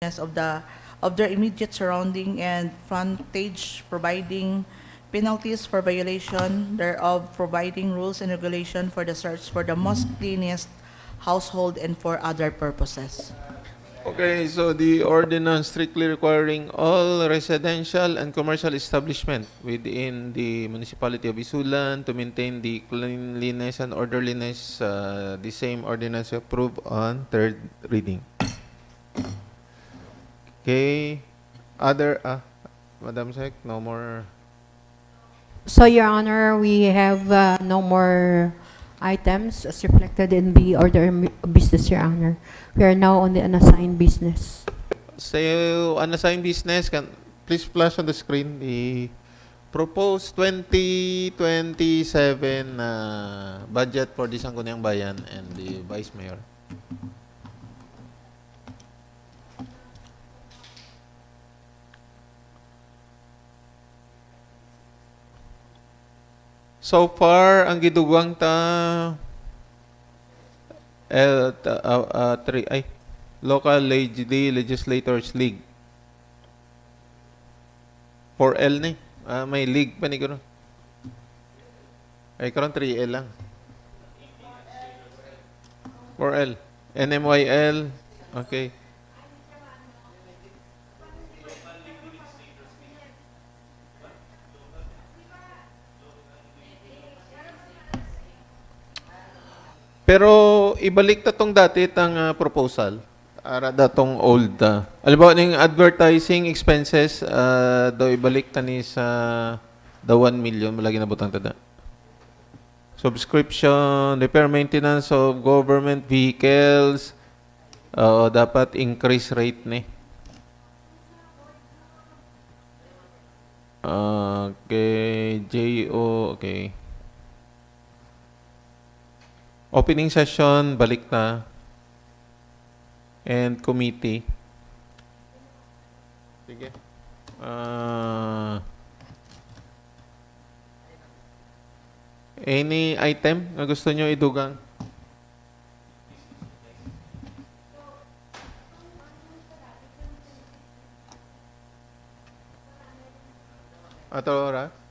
Of their immediate surrounding and frontage, providing penalties for violation thereof, providing rules and regulation for the search for the most cleanest household and for other purposes. Okay, so the ordinance strictly requiring all residential and commercial establishment within the municipality of Isulan to maintain the cleanliness and orderliness, the same ordinance approved on third reading. Okay, other, Madam Sec, no more. So, Your Honor, we have no more items as reflected in the order of business, Your Honor. We are now on the unassigned business. So, unassigned business, please flash on the screen the proposed 2027 budget for the Sangguniang Bayan and the Vice Mayor. So far, ang gidugwang Local Legislators League. 4L ni. May league pa ni karon. Ay karon 3L lang. 4L. NMYL. Okay. Pero ibalik ta tong dati tang proposal. Ara datong old. Alam ning advertising expenses do ibalik ta ni sa the 1 million malagi na butang tada. Subscription, repair maintenance of government vehicles, dapat increase rate ni. Okay, JO, okay. Opening session, balik na. And committee. Sige. Any item na gusto nyo idugang? Ato ora?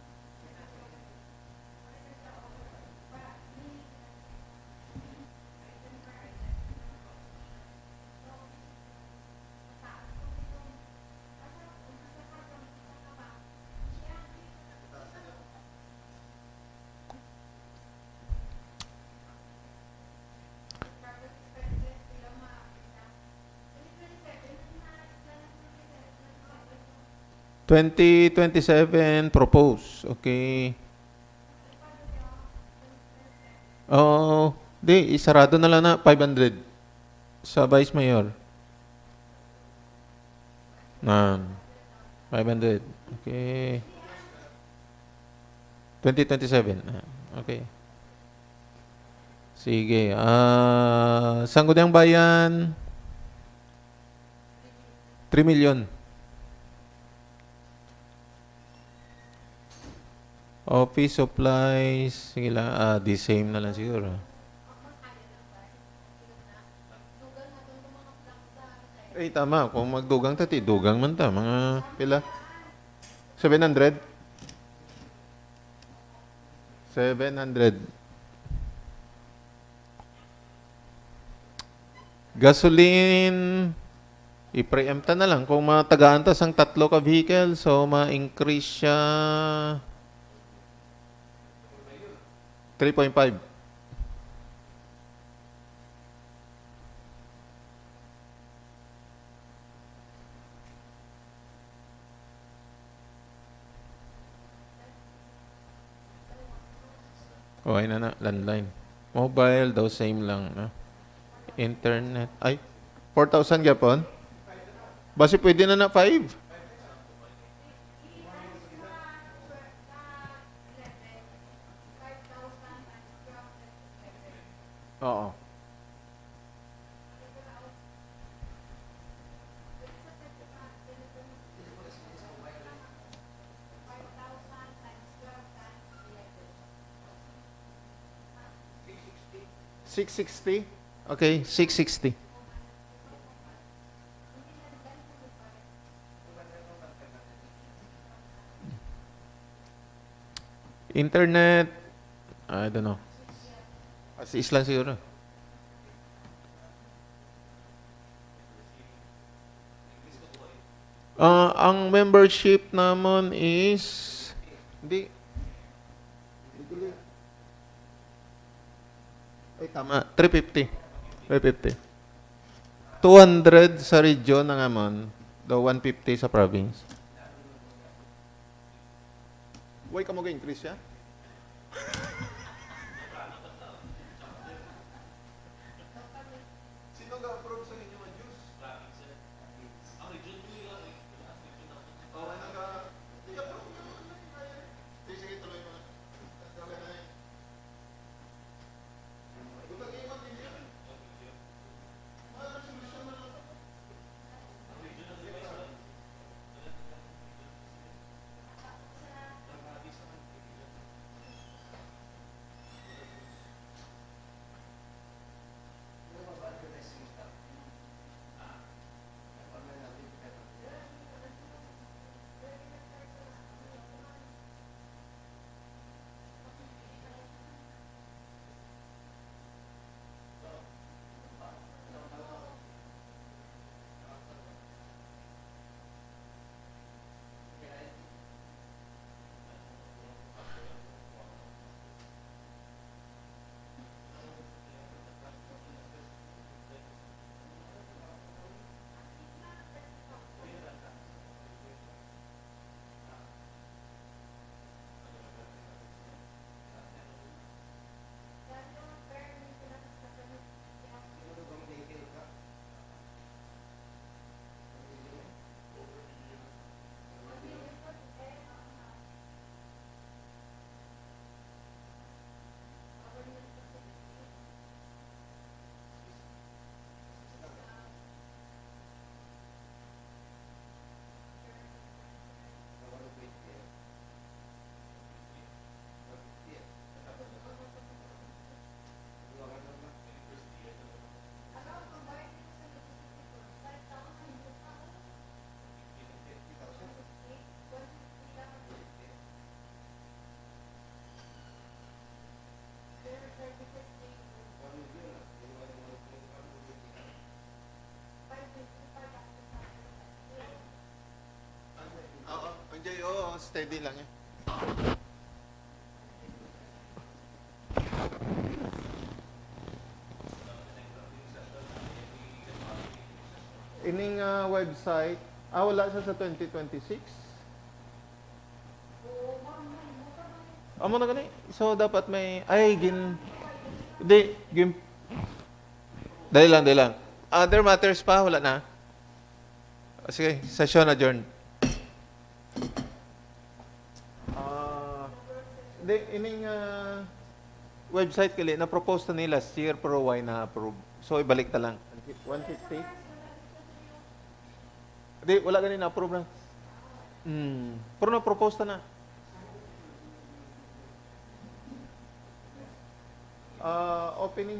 $2027 propose. Okay. Oh, di isarado na lang na 500 sa Vice Mayor. 500. Okay. 2027. Okay. Sige. Sangguniang Bayan 3 million. Office supplies, sige lang, the same na lang siguro. Eh, tama. Kung magdugang tati, dugang man ta. Mga pila? 700? 700. Gasoline, i-preempt na lang. Kung matagaan tas ang 3 ka vehicle, so ma-increase siya 3.5. Okay na, landline. Mobile, daw same lang. Internet, ay, 4,000 gapon? Basi pwede na 5. Oo. $660? Okay, 660. Internet, I don't know. As islan siguro. Ang membership naman is hindi. Ay tama, 350. 350. 200 sa region ng Amon, daw 150 sa province. Why ka mo ga-increase siya? Sino ga-approve sa inyo ang juice? Ang region mo lang eh. Oh, i-approve mo lang. Sige, tuloy mo na. Oo, steady lang yan. Ining website, wala siya sa 2026. Amo na gani. So dapat may dali lang. Other matters pa wala na. Sige, session adjourned. Ining website kali na propose na nila last year pero why na approve. So ibalik ta lang. 150. Wala gani na approve na. Pero na propose na. Opening